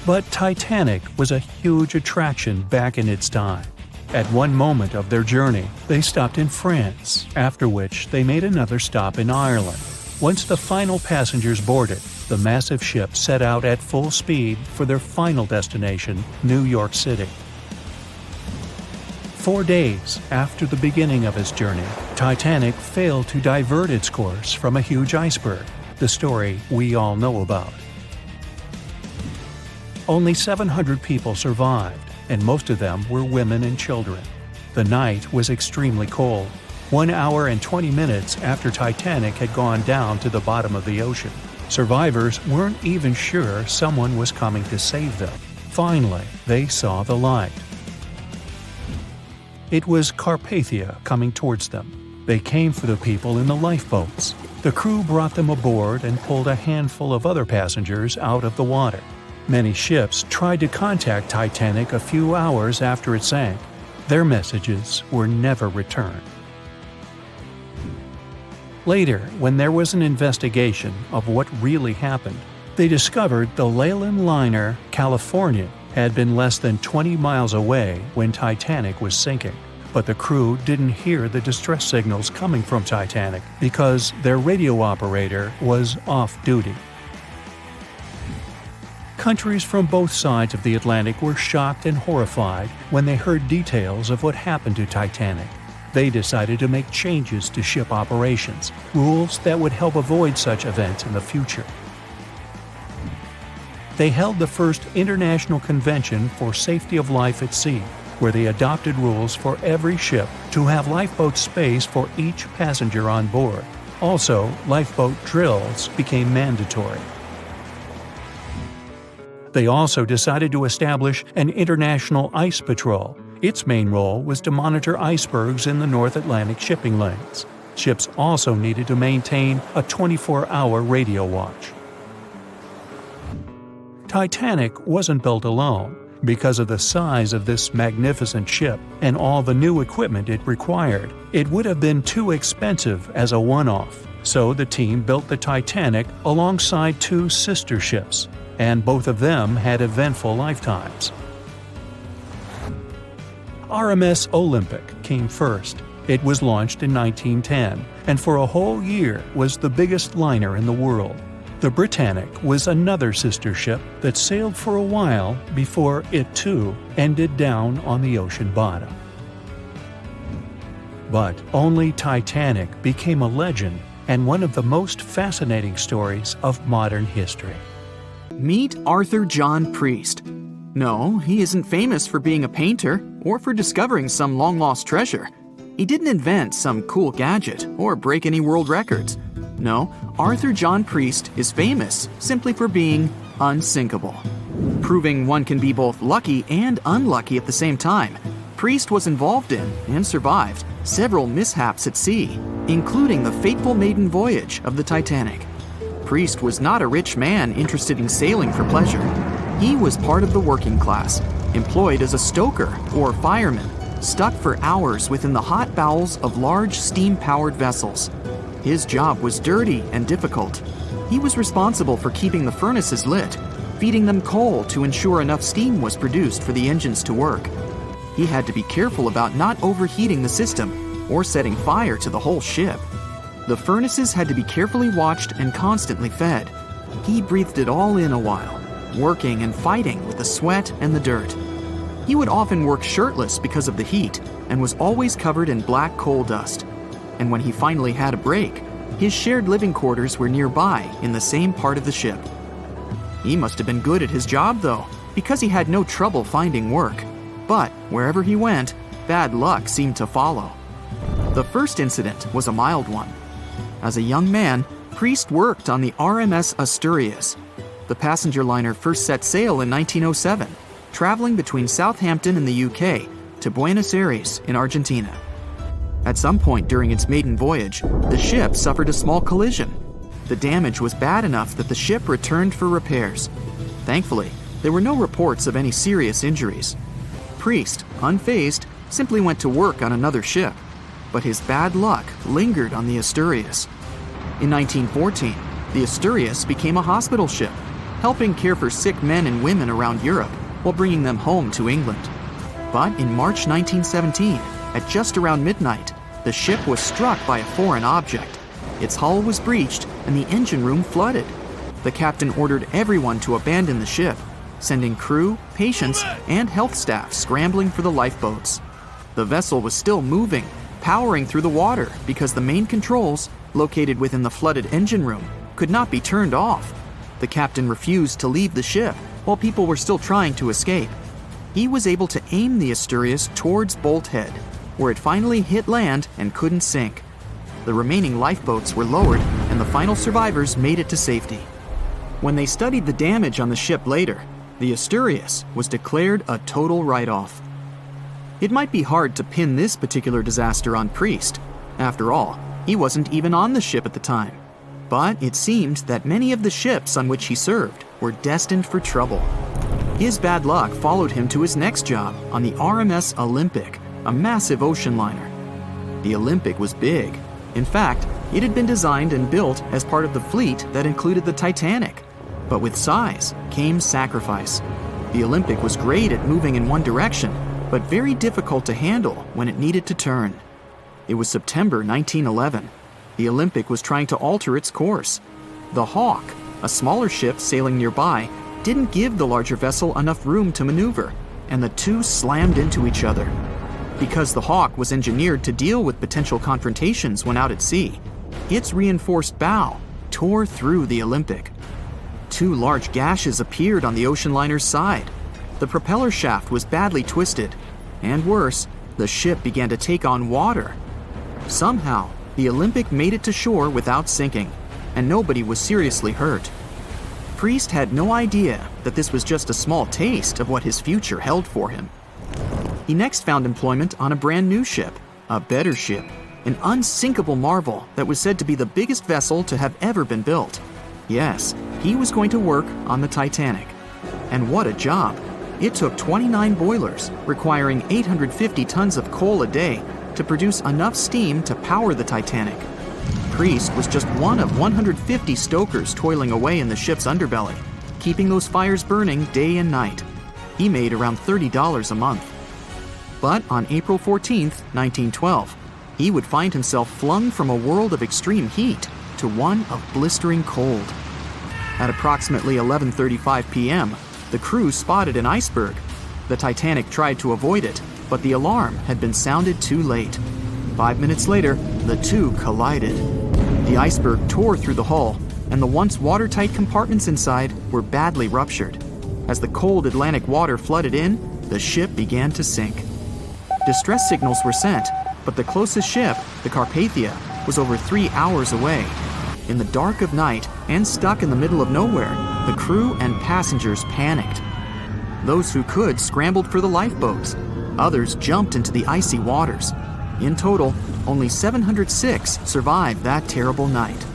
But Titanic was a huge attraction back in its time. At one moment of their journey, they stopped in France, after which they made another stop in Ireland. Once the final passengers boarded, the massive ship set out at full speed for their final destination, New York City. 4 days after the beginning of its journey, Titanic failed to divert its course from a huge iceberg, the story we all know about. Only 700 people survived, and most of them were women and children. The night was extremely cold, 1 hour and 20 minutes after Titanic had gone down to the bottom of the ocean. Survivors weren't even sure someone was coming to save them. Finally, they saw the light. It was Carpathia coming towards them. They came for the people in the lifeboats. The crew brought them aboard and pulled a handful of other passengers out of the water. Many ships tried to contact Titanic a few hours after it sank. Their messages were never returned. Later, when there was an investigation of what really happened, they discovered the Leyland liner California had been less than 20 miles away when Titanic was sinking. But the crew didn't hear the distress signals coming from Titanic because their radio operator was off duty. Countries from both sides of the Atlantic were shocked and horrified when they heard details of what happened to Titanic. They decided to make changes to ship operations, rules that would help avoid such events in the future. They held the first International Convention for Safety of Life at Sea, where they adopted rules for every ship to have lifeboat space for each passenger on board. Also, lifeboat drills became mandatory. They also decided to establish an international ice patrol. Its main role was to monitor icebergs in the North Atlantic shipping lanes. Ships also needed to maintain a 24-hour radio watch. Titanic wasn't built alone. Because of the size of this magnificent ship and all the new equipment it required, it would have been too expensive as a one-off. So the team built the Titanic alongside two sister ships, and both of them had eventful lifetimes. RMS Olympic came first. It was launched in 1910, and for a whole year was the biggest liner in the world. The Britannic was another sister ship that sailed for a while before it too ended down on the ocean bottom. But only Titanic became a legend and one of the most fascinating stories of modern history. Meet Arthur John Priest. No, he isn't famous for being a painter or for discovering some long-lost treasure. He didn't invent some cool gadget or break any world records. No, Arthur John Priest is famous simply for being unsinkable. Proving one can be both lucky and unlucky at the same time, Priest was involved in and survived several mishaps at sea, including the fateful maiden voyage of the Titanic. Priest was not a rich man interested in sailing for pleasure. He was part of the working class, employed as a stoker or fireman, stuck for hours within the hot bowels of large steam-powered vessels. His job was dirty and difficult. He was responsible for keeping the furnaces lit, feeding them coal to ensure enough steam was produced for the engines to work. He had to be careful about not overheating the system or setting fire to the whole ship. The furnaces had to be carefully watched and constantly fed. He breathed it all in a while, working and fighting with the sweat and the dirt. He would often work shirtless because of the heat and was always covered in black coal dust. And when he finally had a break, his shared living quarters were nearby in the same part of the ship. He must have been good at his job though, because he had no trouble finding work. But wherever he went, bad luck seemed to follow. The first incident was a mild one. As a young man, Priest worked on the RMS Asturias. The passenger liner first set sail in 1907, traveling between Southampton in the UK to Buenos Aires in Argentina. At some point during its maiden voyage, the ship suffered a small collision. The damage was bad enough that the ship returned for repairs. Thankfully, there were no reports of any serious injuries. Priest, unfazed, simply went to work on another ship, but his bad luck lingered on the Asturias. In 1914, the Asturias became a hospital ship, helping care for sick men and women around Europe while bringing them home to England. But in March 1917, at just around midnight, the ship was struck by a foreign object. Its hull was breached and the engine room flooded. The captain ordered everyone to abandon the ship, sending crew, patients, and health staff scrambling for the lifeboats. The vessel was still moving, powering through the water because the main controls, located within the flooded engine room, could not be turned off. The captain refused to leave the ship while people were still trying to escape. He was able to aim the Asturias towards Bolt Head, where it finally hit land and couldn't sink. The remaining lifeboats were lowered and the final survivors made it to safety. When they studied the damage on the ship later, the Asturias was declared a total write-off. It might be hard to pin this particular disaster on Priest. After all, he wasn't even on the ship at the time. But it seemed that many of the ships on which he served were destined for trouble. His bad luck followed him to his next job on the RMS Olympic, a massive ocean liner. The Olympic was big. In fact, it had been designed and built as part of the fleet that included the Titanic. But with size came sacrifice. The Olympic was great at moving in one direction, but very difficult to handle when it needed to turn. It was September 1911. The Olympic was trying to alter its course. The Hawk, a smaller ship sailing nearby, didn't give the larger vessel enough room to maneuver, and the two slammed into each other. Because the Hawk was engineered to deal with potential confrontations when out at sea, its reinforced bow tore through the Olympic. Two large gashes appeared on the ocean liner's side. The propeller shaft was badly twisted, and worse, the ship began to take on water. Somehow, the Olympic made it to shore without sinking, and nobody was seriously hurt. Priest had no idea that this was just a small taste of what his future held for him. He next found employment on a brand new ship, a better ship, an unsinkable marvel that was said to be the biggest vessel to have ever been built. Yes, he was going to work on the Titanic. And what a job! It took 29 boilers, requiring 850 tons of coal a day to produce enough steam to power the Titanic. Priest was just one of 150 stokers toiling away in the ship's underbelly, keeping those fires burning day and night. He made around $30 a month. But on April 14, 1912, he would find himself flung from a world of extreme heat to one of blistering cold. At approximately 11:35 p.m., the crew spotted an iceberg. The Titanic tried to avoid it, but the alarm had been sounded too late. 5 minutes later, the two collided. The iceberg tore through the hull, and the once watertight compartments inside were badly ruptured. As the cold Atlantic water flooded in, the ship began to sink. Distress signals were sent, but the closest ship, the Carpathia, was over 3 hours away. In the dark of night and stuck in the middle of nowhere, the crew and passengers panicked. Those who could scrambled for the lifeboats. Others jumped into the icy waters. In total, only 706 survived that terrible night.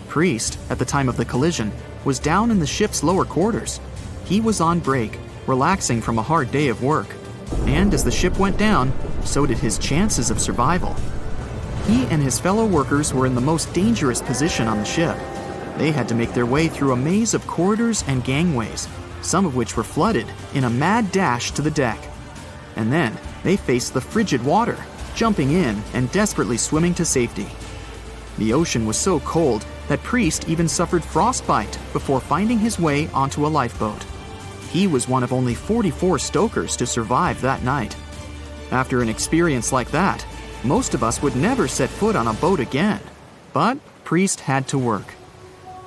Priest, at the time of the collision, was down in the ship's lower quarters. He was on break, relaxing from a hard day of work. And as the ship went down, so did his chances of survival. He and his fellow workers were in the most dangerous position on the ship. They had to make their way through a maze of corridors and gangways, some of which were flooded, in a mad dash to the deck. And then they faced the frigid water, jumping in and desperately swimming to safety. The ocean was so cold that Priest even suffered frostbite before finding his way onto a lifeboat. He was one of only 44 stokers to survive that night. After an experience like that, most of us would never set foot on a boat again. But Priest had to work.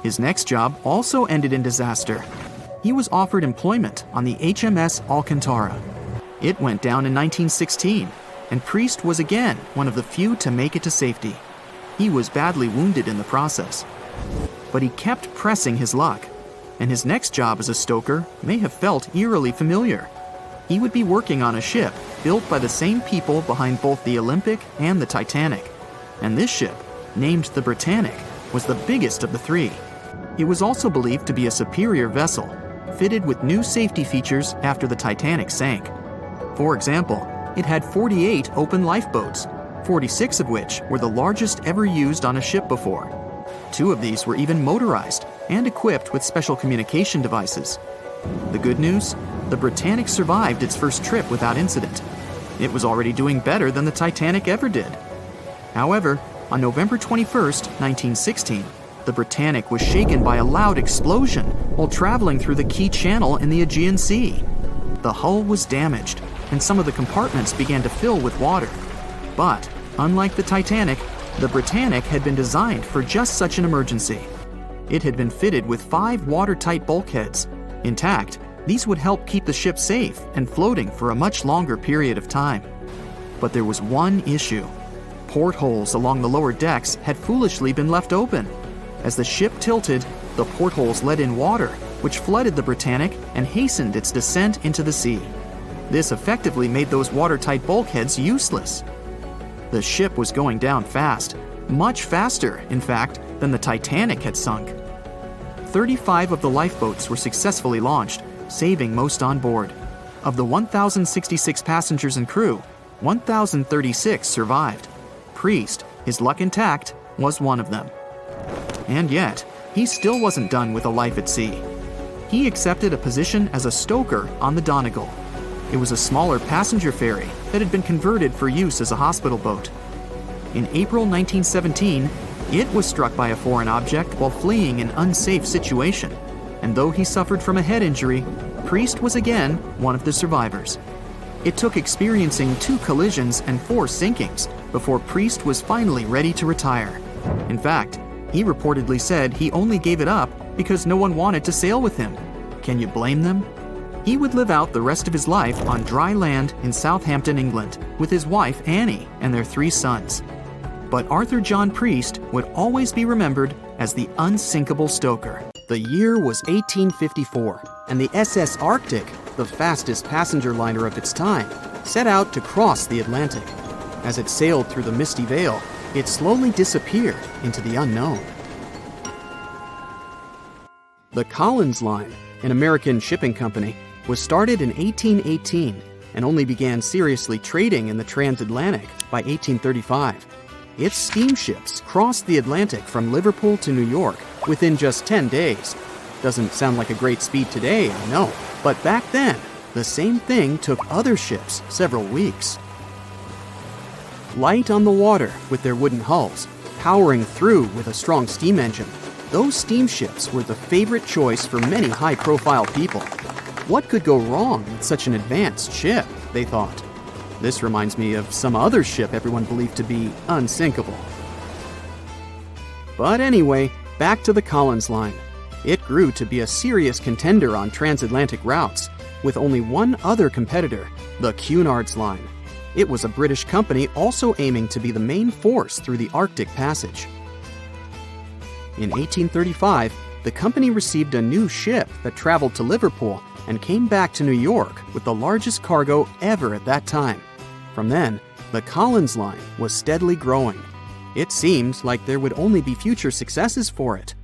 His next job also ended in disaster. He was offered employment on the HMS Alcantara. It went down in 1916, and Priest was again one of the few to make it to safety. He was badly wounded in the process. But he kept pressing his luck, and his next job as a stoker may have felt eerily familiar. He would be working on a ship built by the same people behind both the Olympic and the Titanic. And this ship, named the Britannic, was the biggest of the three. It was also believed to be a superior vessel, fitted with new safety features after the Titanic sank. For example, it had 48 open lifeboats, 46 of which were the largest ever used on a ship before. 2 of these were even motorized and equipped with special communication devices. The good news? The Britannic survived its first trip without incident. It was already doing better than the Titanic ever did. However, on November 21st, 1916, the Britannic was shaken by a loud explosion while traveling through the Key Channel in the Aegean Sea. The hull was damaged, and some of the compartments began to fill with water. But, unlike the Titanic, the Britannic had been designed for just such an emergency. It had been fitted with 5 watertight bulkheads. Intact, these would help keep the ship safe and floating for a much longer period of time. But there was one issue. Portholes along the lower decks had foolishly been left open. As the ship tilted, the portholes let in water, which flooded the Britannic and hastened its descent into the sea. This effectively made those watertight bulkheads useless. The ship was going down fast, much faster, in fact, than the Titanic had sunk. 35 of the lifeboats were successfully launched, saving most on board. Of the 1,066 passengers and crew, 1,036 survived. Priest, his luck intact, was one of them. And yet, he still wasn't done with a life at sea. He accepted a position as a stoker on the Donegal. It was a smaller passenger ferry that had been converted for use as a hospital boat. In April 1917, it was struck by a foreign object while fleeing an unsafe situation, and though he suffered from a head injury, Priest was again one of the survivors. It took experiencing 2 collisions and 4 sinkings before Priest was finally ready to retire. In fact, he reportedly said he only gave it up because no one wanted to sail with him. Can you blame them? He would live out the rest of his life on dry land in Southampton, England, with his wife Annie and their 3 sons. But Arthur John Priest would always be remembered as the unsinkable stoker. The year was 1854, and the SS Arctic, the fastest passenger liner of its time, set out to cross the Atlantic. As it sailed through the misty veil, it slowly disappeared into the unknown. The Collins Line, an American shipping company, was started in 1818 and only began seriously trading in the transatlantic by 1835. Its steamships crossed the Atlantic from Liverpool to New York within just 10 days. Doesn't sound like a great speed today, I know, but back then, the same thing took other ships several weeks. Light on the water with their wooden hulls, powering through with a strong steam engine, those steamships were the favorite choice for many high-profile people. What could go wrong with such an advanced ship, they thought. This reminds me of some other ship everyone believed to be unsinkable. But anyway, back to the Collins Line. It grew to be a serious contender on transatlantic routes, with only one other competitor, the Cunard's Line. It was a British company also aiming to be the main force through the Arctic Passage. In 1835, the company received a new ship that traveled to Liverpool and came back to New York with the largest cargo ever at that time. From then, the Collins Line was steadily growing. It seemed like there would only be future successes for it.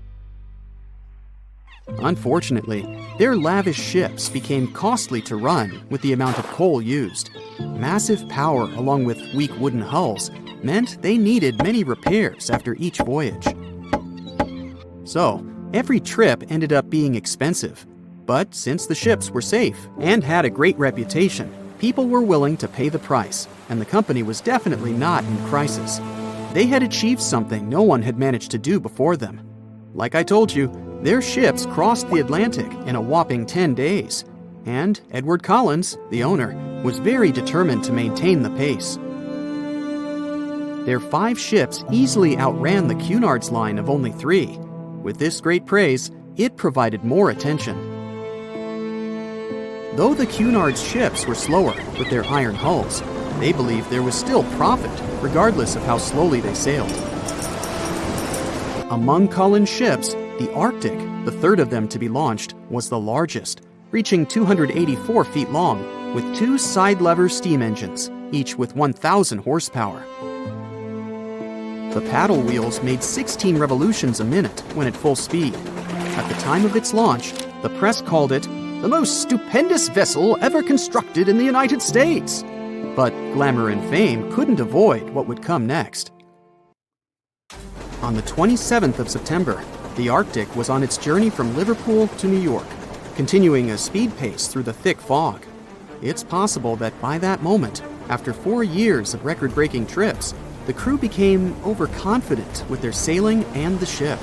Unfortunately, their lavish ships became costly to run with the amount of coal used. Massive power along with weak wooden hulls meant they needed many repairs after each voyage. So, every trip ended up being expensive. But since the ships were safe and had a great reputation, people were willing to pay the price, and the company was definitely not in crisis. They had achieved something no one had managed to do before them. Like I told you, their ships crossed the Atlantic in a whopping 10 days, and Edward Collins, the owner, was very determined to maintain the pace. Their 5 ships easily outran the Cunard's Line of only 3. With this great praise, it provided more attention. Though the Cunard's ships were slower with their iron hulls, they believed there was still profit, regardless of how slowly they sailed. Among Collins' ships, the Arctic, the third of them to be launched, was the largest, reaching 284 feet long, with 2 side-lever steam engines, each with 1,000 horsepower. The paddle wheels made 16 revolutions a minute when at full speed. At the time of its launch, the press called it the most stupendous vessel ever constructed in the United States. But glamour and fame couldn't avoid what would come next. On the 27th of September, the Arctic was on its journey from Liverpool to New York, continuing a speed pace through the thick fog. It's possible that by that moment, after 4 years of record-breaking trips, the crew became overconfident with their sailing and the ship.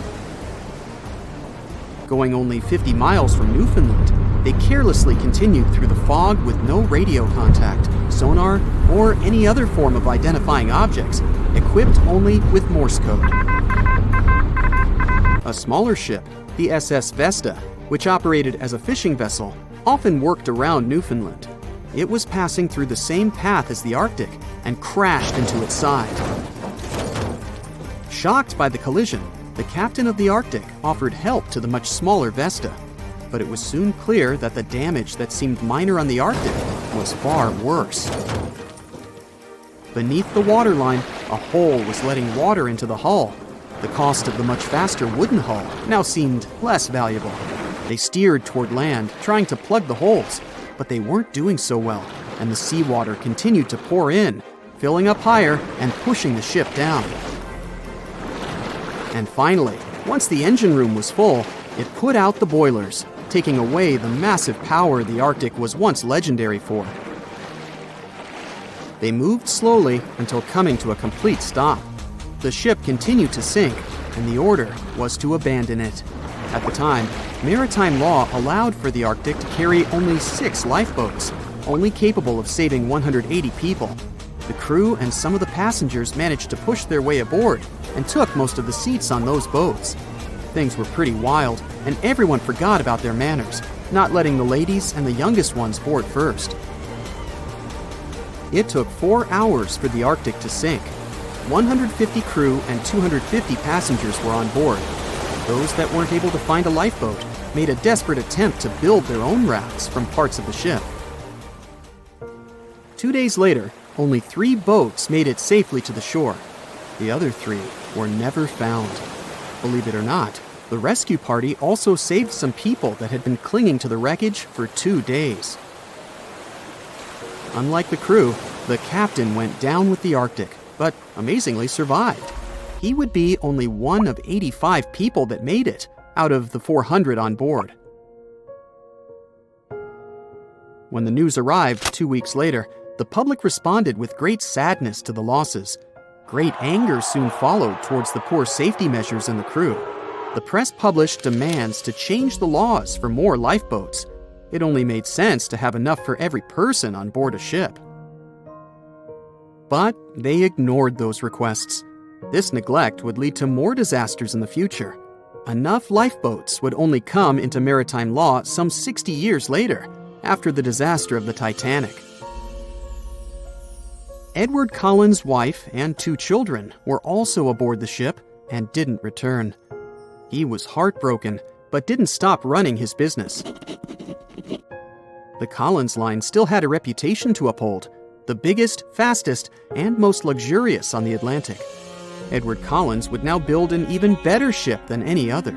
Going only 50 miles from Newfoundland, they carelessly continued through the fog with no radio contact, sonar, or any other form of identifying objects, equipped only with Morse code. A smaller ship, the SS Vesta, which operated as a fishing vessel, often worked around Newfoundland. It was passing through the same path as the Arctic and crashed into its side. Shocked by the collision, the captain of the Arctic offered help to the much smaller Vesta, but it was soon clear that the damage that seemed minor on the Arctic was far worse. Beneath the waterline, a hole was letting water into the hull. The cost of the much faster wooden hull now seemed less valuable. They steered toward land, trying to plug the holes, but they weren't doing so well, and the seawater continued to pour in, filling up higher and pushing the ship down. And finally, once the engine room was full, it put out the boilers, taking away the massive power the Arctic was once legendary for. They moved slowly until coming to a complete stop. The ship continued to sink, and the order was to abandon it. At the time, maritime law allowed for the Arctic to carry only 6 lifeboats, only capable of saving 180 people. The crew and some of the passengers managed to push their way aboard and took most of the seats on those boats. Things were pretty wild, and everyone forgot about their manners, not letting the ladies and the youngest ones board first. It took 4 hours for the Arctic to sink. 150 crew and 250 passengers were on board. Those that weren't able to find a lifeboat made a desperate attempt to build their own rafts from parts of the ship. 2 days later, only 3 boats made it safely to the shore. The other 3 were never found. Believe it or not, the rescue party also saved some people that had been clinging to the wreckage for 2 days. Unlike the crew, the captain went down with the Arctic, but amazingly survived. He would be only one of 85 people that made it, out of the 400 on board. When the news arrived 2 weeks later, the public responded with great sadness to the losses. Great anger soon followed towards the poor safety measures in the crew. The press published demands to change the laws for more lifeboats. It only made sense to have enough for every person on board a ship. But they ignored those requests. This neglect would lead to more disasters in the future. Enough lifeboats would only come into maritime law some 60 years later, after the disaster of the Titanic. Edward Cullen's wife and 2 children were also aboard the ship and didn't return. He was heartbroken, but didn't stop running his business. The Collins line still had a reputation to uphold, the biggest, fastest, and most luxurious on the Atlantic. Edward Collins would now build an even better ship than any other.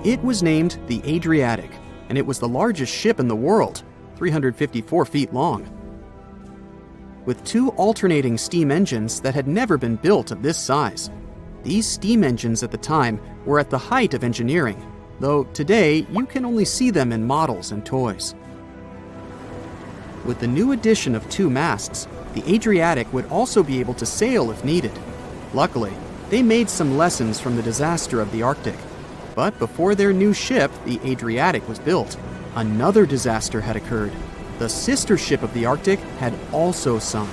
It was named the Adriatic, and it was the largest ship in the world, 354 feet long. With 2 alternating steam engines that had never been built of this size. These steam engines at the time were at the height of engineering, though today you can only see them in models and toys. With the new addition of 2 masts, the Adriatic would also be able to sail if needed. Luckily, they made some lessons from the disaster of the Arctic. But before their new ship, the Adriatic, was built, another disaster had occurred. The sister ship of the Arctic had also sunk.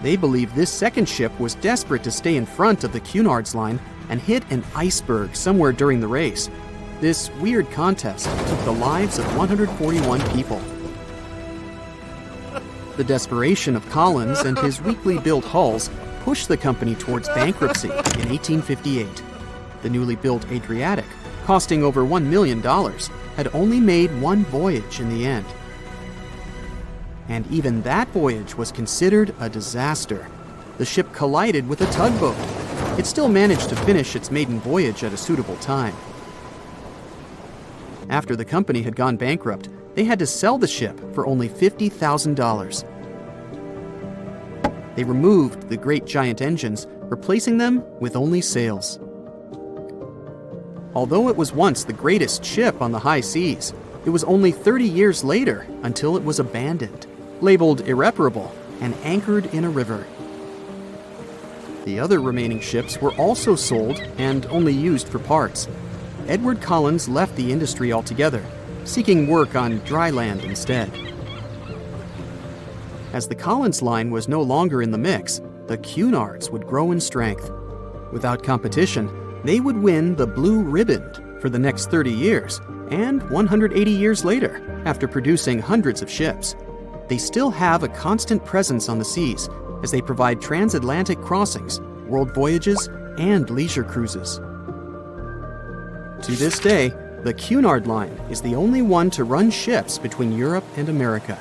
They believe this second ship was desperate to stay in front of the Cunard's line and hit an iceberg somewhere during the race. This weird contest took the lives of 141 people. The desperation of Collins and his weakly built hulls pushed the company towards bankruptcy in 1858. The newly built Adriatic, costing over $1 million, had only made 1 voyage in the end. And even that voyage was considered a disaster. The ship collided with a tugboat. It still managed to finish its maiden voyage at a suitable time. After the company had gone bankrupt, they had to sell the ship for only $50,000. They removed the great giant engines, replacing them with only sails. Although it was once the greatest ship on the high seas, it was only 30 years later until it was abandoned, labeled irreparable, and anchored in a river. The other remaining ships were also sold and only used for parts. Edward Collins left the industry altogether, seeking work on dry land instead. As the Collins line was no longer in the mix, the Cunards would grow in strength. Without competition, they would win the Blue Ribbon for the next 30 years, and 180 years later, after producing hundreds of ships. They still have a constant presence on the seas as they provide transatlantic crossings, world voyages, and leisure cruises. To this day, the Cunard line is the only one to run ships between Europe and America,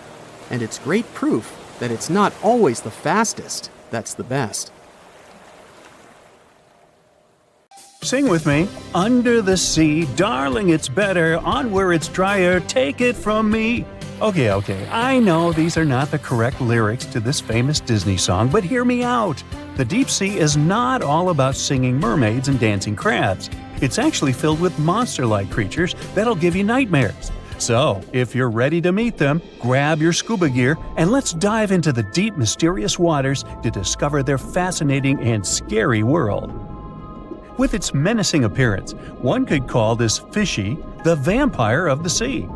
and it's great proof that it's not always the fastest that's the best. Sing with me. Under the sea, darling, it's better. On where it's drier, take it from me. Okay, I know these are not the correct lyrics to this famous Disney song, but hear me out. The deep sea is not all about singing mermaids and dancing crabs. It's actually filled with monster-like creatures that'll give you nightmares. So, if you're ready to meet them, grab your scuba gear and let's dive into the deep, mysterious waters to discover their fascinating and scary world. With its menacing appearance, one could call this fishy the vampire of the sea.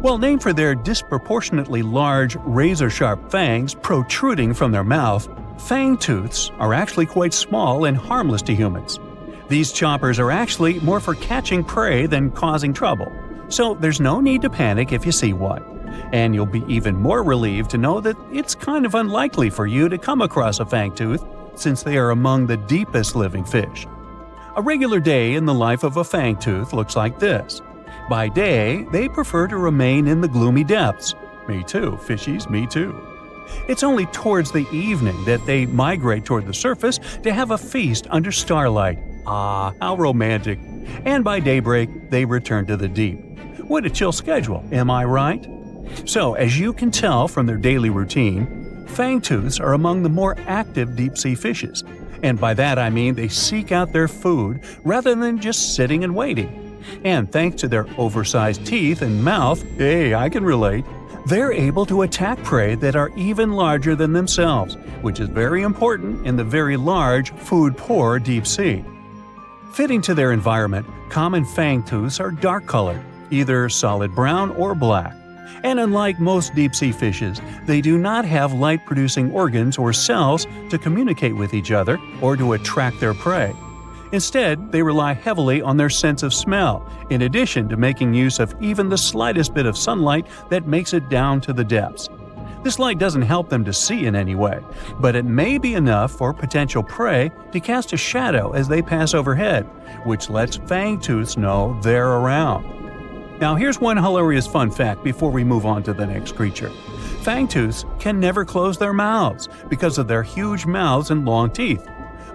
Well, named for their disproportionately large, razor-sharp fangs protruding from their mouth, fangtooths are actually quite small and harmless to humans. These choppers are actually more for catching prey than causing trouble, so there's no need to panic if you see one. And you'll be even more relieved to know that it's kind of unlikely for you to come across a fangtooth, since they are among the deepest living fish. A regular day in the life of a fangtooth looks like this. By day, they prefer to remain in the gloomy depths. Me too, fishies, me too. It's only towards the evening that they migrate toward the surface to have a feast under starlight. Ah, how romantic. And by daybreak, they return to the deep. What a chill schedule, am I right? So, as you can tell from their daily routine, Fangtooths are among the more active deep-sea fishes, and by that I mean they seek out their food rather than just sitting and waiting. And thanks to their oversized teeth and mouth, hey, I can relate, they're able to attack prey that are even larger than themselves, which is very important in the very large, food-poor deep sea. Fitting to their environment, common fangtooths are dark-colored, either solid brown or black. And unlike most deep-sea fishes, they do not have light-producing organs or cells to communicate with each other or to attract their prey. Instead, they rely heavily on their sense of smell, in addition to making use of even the slightest bit of sunlight that makes it down to the depths. This light doesn't help them to see in any way, but it may be enough for potential prey to cast a shadow as they pass overhead, which lets fangtooths know they're around. Now here's one hilarious fun fact before we move on to the next creature. Fangtooths can never close their mouths because of their huge mouths and long teeth.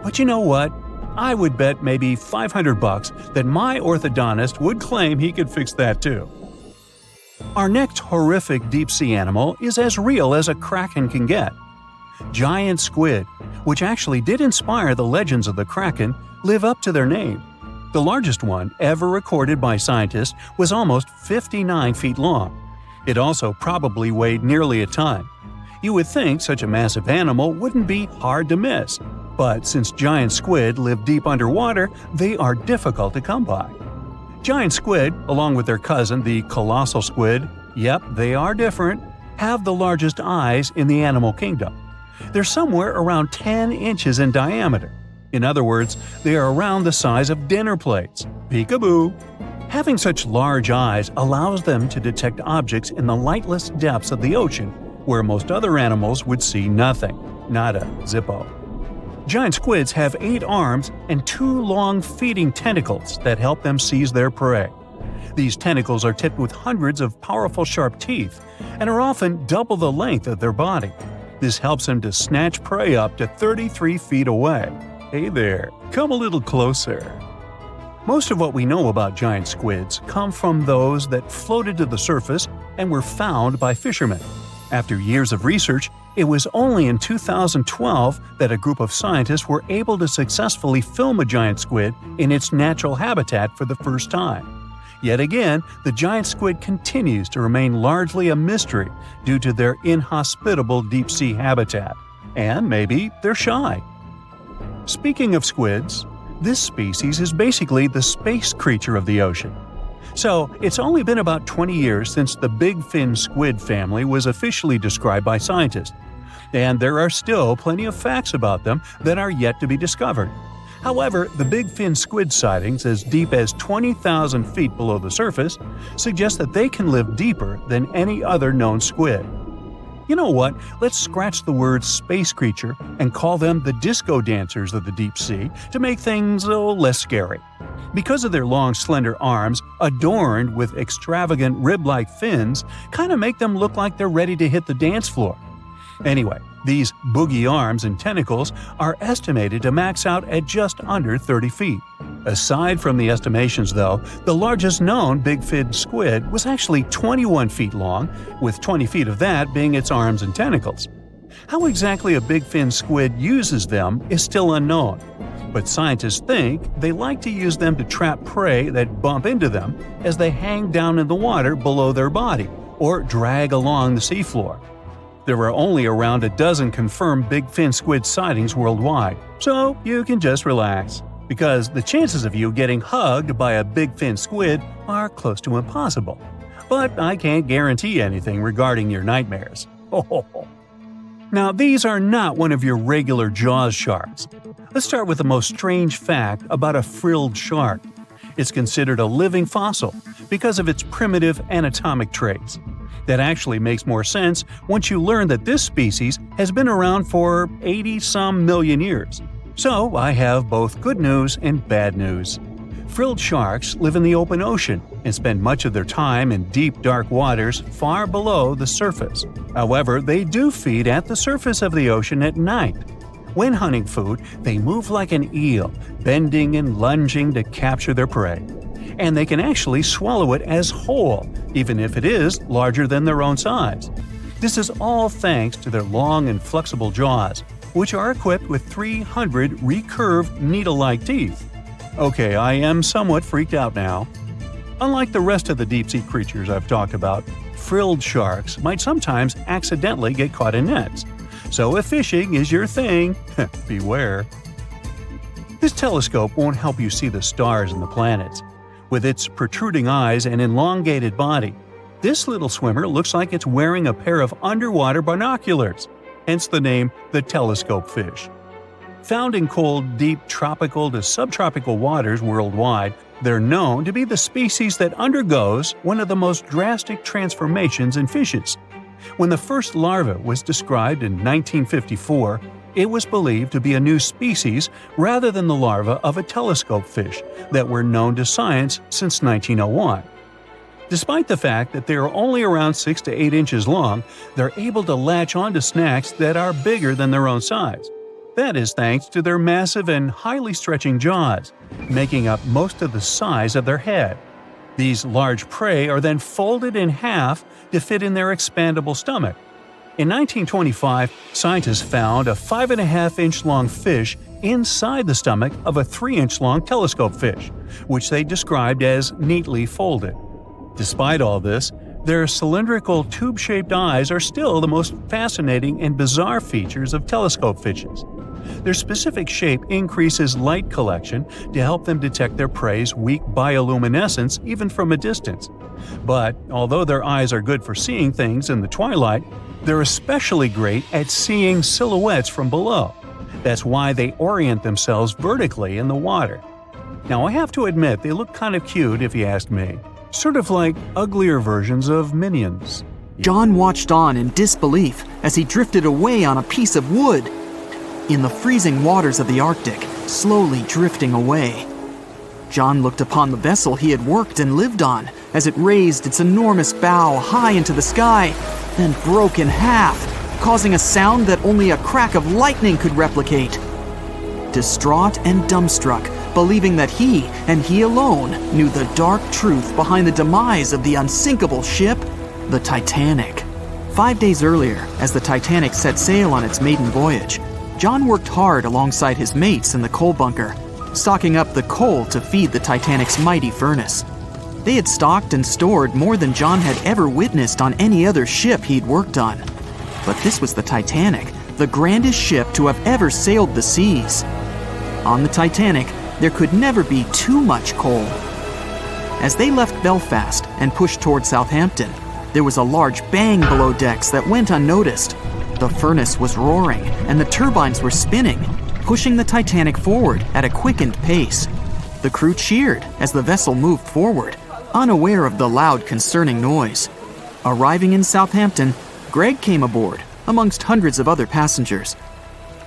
But you know what? I would bet maybe $500 that my orthodontist would claim he could fix that too. Our next horrific deep-sea animal is as real as a kraken can get. Giant squid, which actually did inspire the legends of the kraken, live up to their name. The largest one ever recorded by scientists was almost 59 feet long. It also probably weighed nearly a ton. You would think such a massive animal wouldn't be hard to miss, but since giant squid live deep underwater, they are difficult to come by. Giant squid, along with their cousin the colossal squid, yep, they are different, have the largest eyes in the animal kingdom. They're somewhere around 10 inches in diameter. In other words, they are around the size of dinner plates. Peekaboo! Having such large eyes allows them to detect objects in the lightless depths of the ocean, where most other animals would see nothing. Nada, zippo. Giant squids have 8 arms and 2 long feeding tentacles that help them seize their prey. These tentacles are tipped with hundreds of powerful sharp teeth and are often double the length of their body. This helps them to snatch prey up to 33 feet away. Hey there, come a little closer. Most of what we know about giant squids come from those that floated to the surface and were found by fishermen. After years of research, it was only in 2012 that a group of scientists were able to successfully film a giant squid in its natural habitat for the first time. Yet again, the giant squid continues to remain largely a mystery due to their inhospitable deep-sea habitat. And maybe they're shy. Speaking of squids, this species is basically the space creature of the ocean. So, it's only been about 20 years since the big fin squid family was officially described by scientists, and there are still plenty of facts about them that are yet to be discovered. However, the big fin squid sightings as deep as 20,000 feet below the surface suggest that they can live deeper than any other known squid. You know what? Let's scratch the word space creature and call them the disco dancers of the deep sea to make things less scary. Because of their long, slender arms, adorned with extravagant rib-like fins, kind of make them look like they're ready to hit the dance floor. Anyway, these boogie arms and tentacles are estimated to max out at just under 30 feet. Aside from the estimations though, the largest known big-fin squid was actually 21 feet long, with 20 feet of that being its arms and tentacles. How exactly a big-fin squid uses them is still unknown, but scientists think they like to use them to trap prey that bump into them as they hang down in the water below their body or drag along the seafloor. There are only around a dozen confirmed big fin squid sightings worldwide, so you can just relax, because the chances of you getting hugged by a big fin squid are close to impossible. But I can't guarantee anything regarding your nightmares. Now, these are not one of your regular Jaws sharks. Let's start with the most strange fact about a frilled shark. It's considered a living fossil because of its primitive anatomic traits. That actually makes more sense once you learn that this species has been around for 80-some million years. So I have both good news and bad news. Frilled sharks live in the open ocean and spend much of their time in deep, dark waters far below the surface. However, they do feed at the surface of the ocean at night. When hunting food, they move like an eel, bending and lunging to capture their prey. And they can actually swallow it as whole, even if it is larger than their own size. This is all thanks to their long and flexible jaws, which are equipped with 300 recurved needle-like teeth. Okay, I am somewhat freaked out now. Unlike the rest of the deep-sea creatures I've talked about, frilled sharks might sometimes accidentally get caught in nets. So if fishing is your thing, beware. This telescope won't help you see the stars and the planets. With its protruding eyes and elongated body, this little swimmer looks like it's wearing a pair of underwater binoculars, hence the name the telescope fish. Found in cold, deep tropical to subtropical waters worldwide, they're known to be the species that undergoes one of the most drastic transformations in fishes. When the first larva was described in 1954, it was believed to be a new species rather than the larva of a telescope fish that were known to science since 1901. Despite the fact that they are only around 6 to 8 inches long, they're able to latch onto snacks that are bigger than their own size. That is thanks to their massive and highly stretching jaws, making up most of the size of their head. These large prey are then folded in half to fit in their expandable stomach. In 1925, scientists found a 5.5-inch long fish inside the stomach of a 3-inch long telescope fish, which they described as neatly folded. Despite all this, their cylindrical tube-shaped eyes are still the most fascinating and bizarre features of telescope fishes. Their specific shape increases light collection to help them detect their prey's weak bioluminescence even from a distance. But although their eyes are good for seeing things in the twilight, they're especially great at seeing silhouettes from below. That's why they orient themselves vertically in the water. Now, I have to admit they look kind of cute if you ask me. Sort of like uglier versions of Minions. John watched on in disbelief as he drifted away on a piece of wood. In the freezing waters of the Arctic, slowly drifting away. John looked upon the vessel he had worked and lived on as it raised its enormous bow high into the sky, then broke in half, causing a sound that only a crack of lightning could replicate. Distraught and dumbstruck, believing that he, and he alone, knew the dark truth behind the demise of the unsinkable ship, the Titanic. 5 days earlier, as the Titanic set sail on its maiden voyage, John worked hard alongside his mates in the coal bunker, stocking up the coal to feed the Titanic's mighty furnace. They had stocked and stored more than John had ever witnessed on any other ship he'd worked on. But this was the Titanic, the grandest ship to have ever sailed the seas. On the Titanic, there could never be too much coal. As they left Belfast and pushed toward Southampton, there was a large bang below decks that went unnoticed. The furnace was roaring and the turbines were spinning, pushing the Titanic forward at a quickened pace. The crew cheered as the vessel moved forward, unaware of the loud, concerning noise. Arriving in Southampton, Greg came aboard, amongst hundreds of other passengers.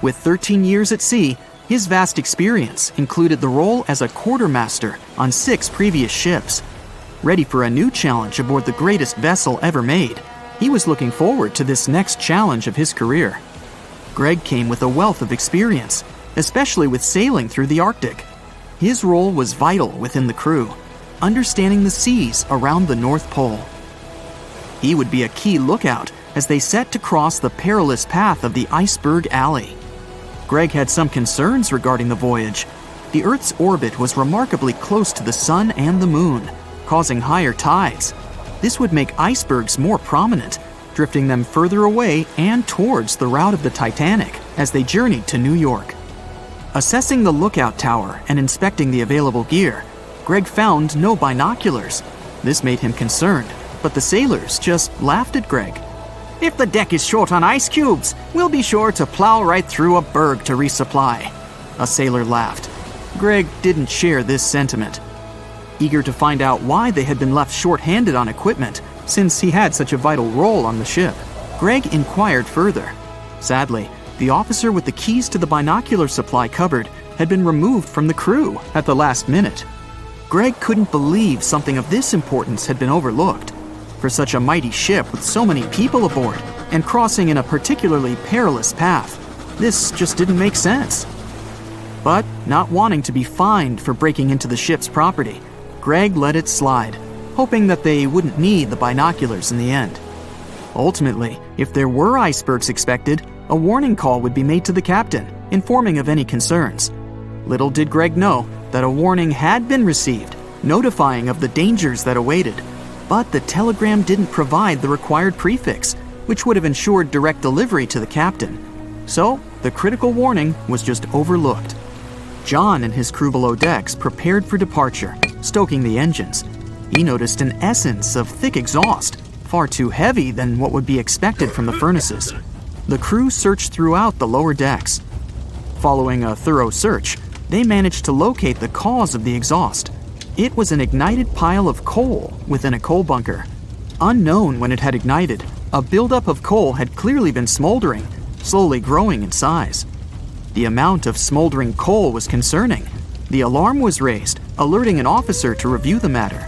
With 13 years at sea, his vast experience included the role as a quartermaster on 6 previous ships. Ready for a new challenge aboard the greatest vessel ever made, he was looking forward to this next challenge of his career. Greg came with a wealth of experience, especially with sailing through the Arctic. His role was vital within the crew, understanding the seas around the North Pole. He would be a key lookout as they set to cross the perilous path of the Iceberg Alley. Greg had some concerns regarding the voyage. The Earth's orbit was remarkably close to the Sun and the Moon, causing higher tides. This would make icebergs more prominent, drifting them further away and towards the route of the Titanic as they journeyed to New York. Assessing the lookout tower and inspecting the available gear, Greg found no binoculars. This made him concerned, but the sailors just laughed at Greg. If the deck is short on ice cubes, we'll be sure to plow right through a berg to resupply. A sailor laughed. Greg didn't share this sentiment. Eager to find out why they had been left short-handed on equipment, since he had such a vital role on the ship, Greg inquired further. Sadly, the officer with the keys to the binocular supply cupboard had been removed from the crew at the last minute. Greg couldn't believe something of this importance had been overlooked. For such a mighty ship with so many people aboard and crossing in a particularly perilous path, this just didn't make sense. But not wanting to be fined for breaking into the ship's property, Greg let it slide, hoping that they wouldn't need the binoculars in the end. Ultimately, if there were icebergs expected, a warning call would be made to the captain, informing of any concerns. Little did Greg know that a warning had been received, notifying of the dangers that awaited. But the telegram didn't provide the required prefix, which would have ensured direct delivery to the captain. So, the critical warning was just overlooked. John and his crew below decks prepared for departure, stoking the engines. He noticed an essence of thick exhaust, far too heavy than what would be expected from the furnaces. The crew searched throughout the lower decks. Following a thorough search, they managed to locate the cause of the exhaust. It was an ignited pile of coal within a coal bunker. Unknown when it had ignited, a buildup of coal had clearly been smoldering, slowly growing in size. The amount of smoldering coal was concerning. The alarm was raised, alerting an officer to review the matter.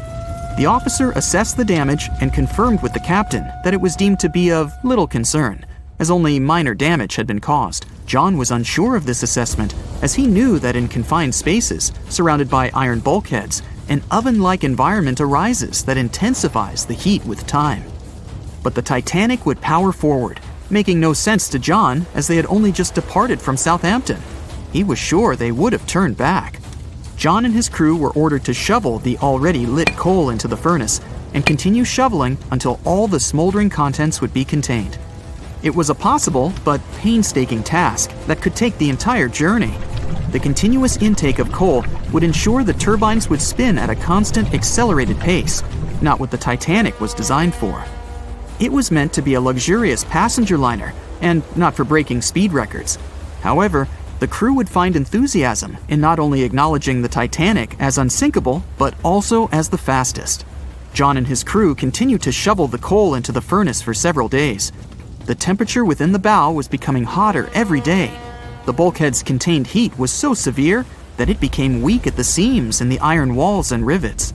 The officer assessed the damage and confirmed with the captain that it was deemed to be of little concern, as only minor damage had been caused. John was unsure of this assessment, as he knew that in confined spaces, surrounded by iron bulkheads, an oven-like environment arises that intensifies the heat with time. But the Titanic would power forward, making no sense to John as they had only just departed from Southampton. He was sure they would have turned back. John and his crew were ordered to shovel the already lit coal into the furnace and continue shoveling until all the smoldering contents would be contained. It was a possible but painstaking task that could take the entire journey. The continuous intake of coal would ensure the turbines would spin at a constant, accelerated pace, not what the Titanic was designed for. It was meant to be a luxurious passenger liner and not for breaking speed records. However, the crew would find enthusiasm in not only acknowledging the Titanic as unsinkable, but also as the fastest. John and his crew continued to shovel the coal into the furnace for several days. The temperature within the bow was becoming hotter every day. The bulkhead's contained heat was so severe that it became weak at the seams in the iron walls and rivets.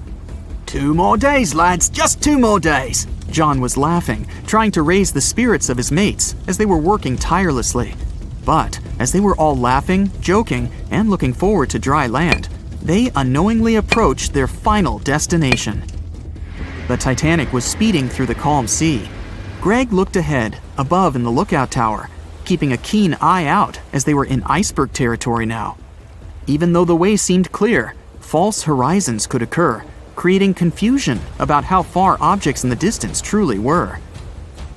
2 more days, lads, just 2 more days. John was laughing, trying to raise the spirits of his mates as they were working tirelessly. But as they were all laughing, joking, and looking forward to dry land, they unknowingly approached their final destination. The Titanic was speeding through the calm sea. Greg looked ahead, above in the lookout tower, keeping a keen eye out as they were in iceberg territory now. Even though the way seemed clear, false horizons could occur, creating confusion about how far objects in the distance truly were.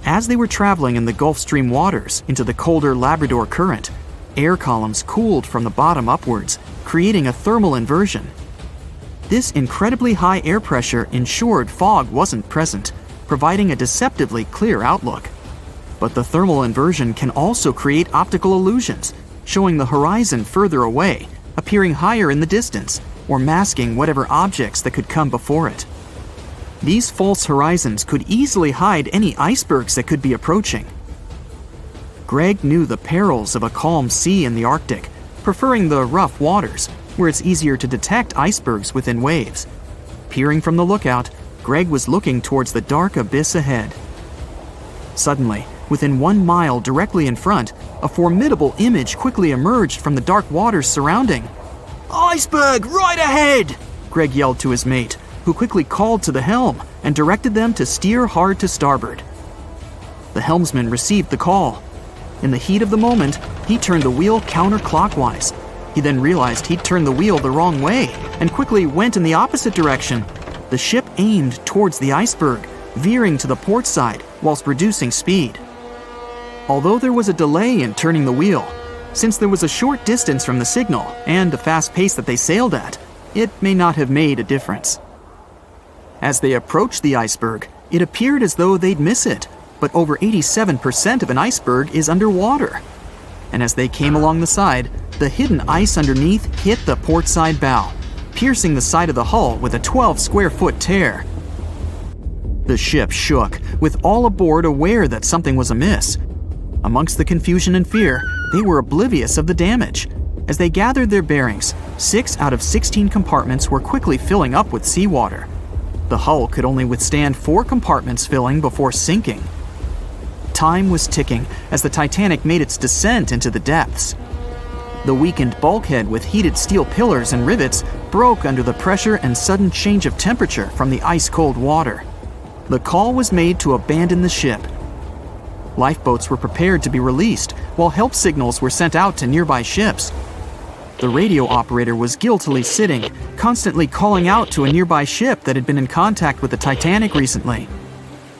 As they were traveling in the Gulf Stream waters into the colder Labrador Current, air columns cooled from the bottom upwards, creating a thermal inversion. This incredibly high air pressure ensured fog wasn't present, providing a deceptively clear outlook. But the thermal inversion can also create optical illusions, showing the horizon further away, appearing higher in the distance, or masking whatever objects that could come before it. These false horizons could easily hide any icebergs that could be approaching. Greg knew the perils of a calm sea in the Arctic, preferring the rough waters, where it's easier to detect icebergs within waves. Peering from the lookout, Greg was looking towards the dark abyss ahead. Suddenly, within 1 mile directly in front, a formidable image quickly emerged from the dark waters surrounding. Iceberg, right ahead! Greg yelled to his mate, who quickly called to the helm and directed them to steer hard to starboard. The helmsman received the call. In the heat of the moment, he turned the wheel counterclockwise. He then realized he'd turned the wheel the wrong way and quickly went in the opposite direction. The ship aimed towards the iceberg, veering to the port side whilst reducing speed. Although there was a delay in turning the wheel, since there was a short distance from the signal and the fast pace that they sailed at, it may not have made a difference. As they approached the iceberg, it appeared as though they'd miss it, but over 87% of an iceberg is underwater. And as they came along the side, the hidden ice underneath hit the port side bow, piercing the side of the hull with a 12-square-foot tear. The ship shook, with all aboard aware that something was amiss. Amongst the confusion and fear, they were oblivious of the damage. As they gathered their bearings, 6 out of 16 compartments were quickly filling up with seawater. The hull could only withstand 4 compartments filling before sinking. Time was ticking as the Titanic made its descent into the depths. The weakened bulkhead with heated steel pillars and rivets broke under the pressure and sudden change of temperature from the ice-cold water. The call was made to abandon the ship. Lifeboats were prepared to be released, while help signals were sent out to nearby ships. The radio operator was guiltily sitting, constantly calling out to a nearby ship that had been in contact with the Titanic recently.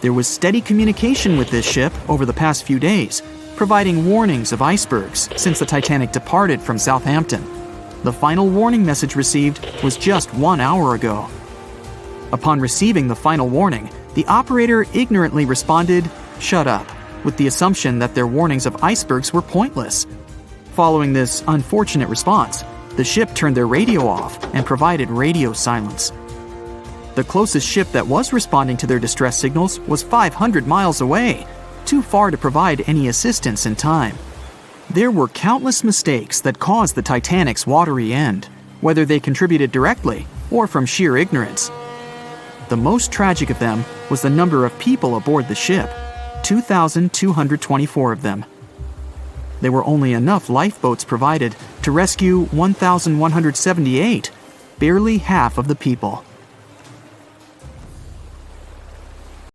There was steady communication with this ship over the past few days, providing warnings of icebergs since the Titanic departed from Southampton. The final warning message received was just 1 hour ago. Upon receiving the final warning, the operator ignorantly responded, "Shut up," with the assumption that their warnings of icebergs were pointless. Following this unfortunate response, the ship turned their radio off and provided radio silence. The closest ship that was responding to their distress signals was 500 miles away, too far to provide any assistance in time. There were countless mistakes that caused the Titanic's watery end, whether they contributed directly or from sheer ignorance. The most tragic of them was the number of people aboard the ship, 2,224 of them. There were only enough lifeboats provided to rescue 1,178, barely half of the people.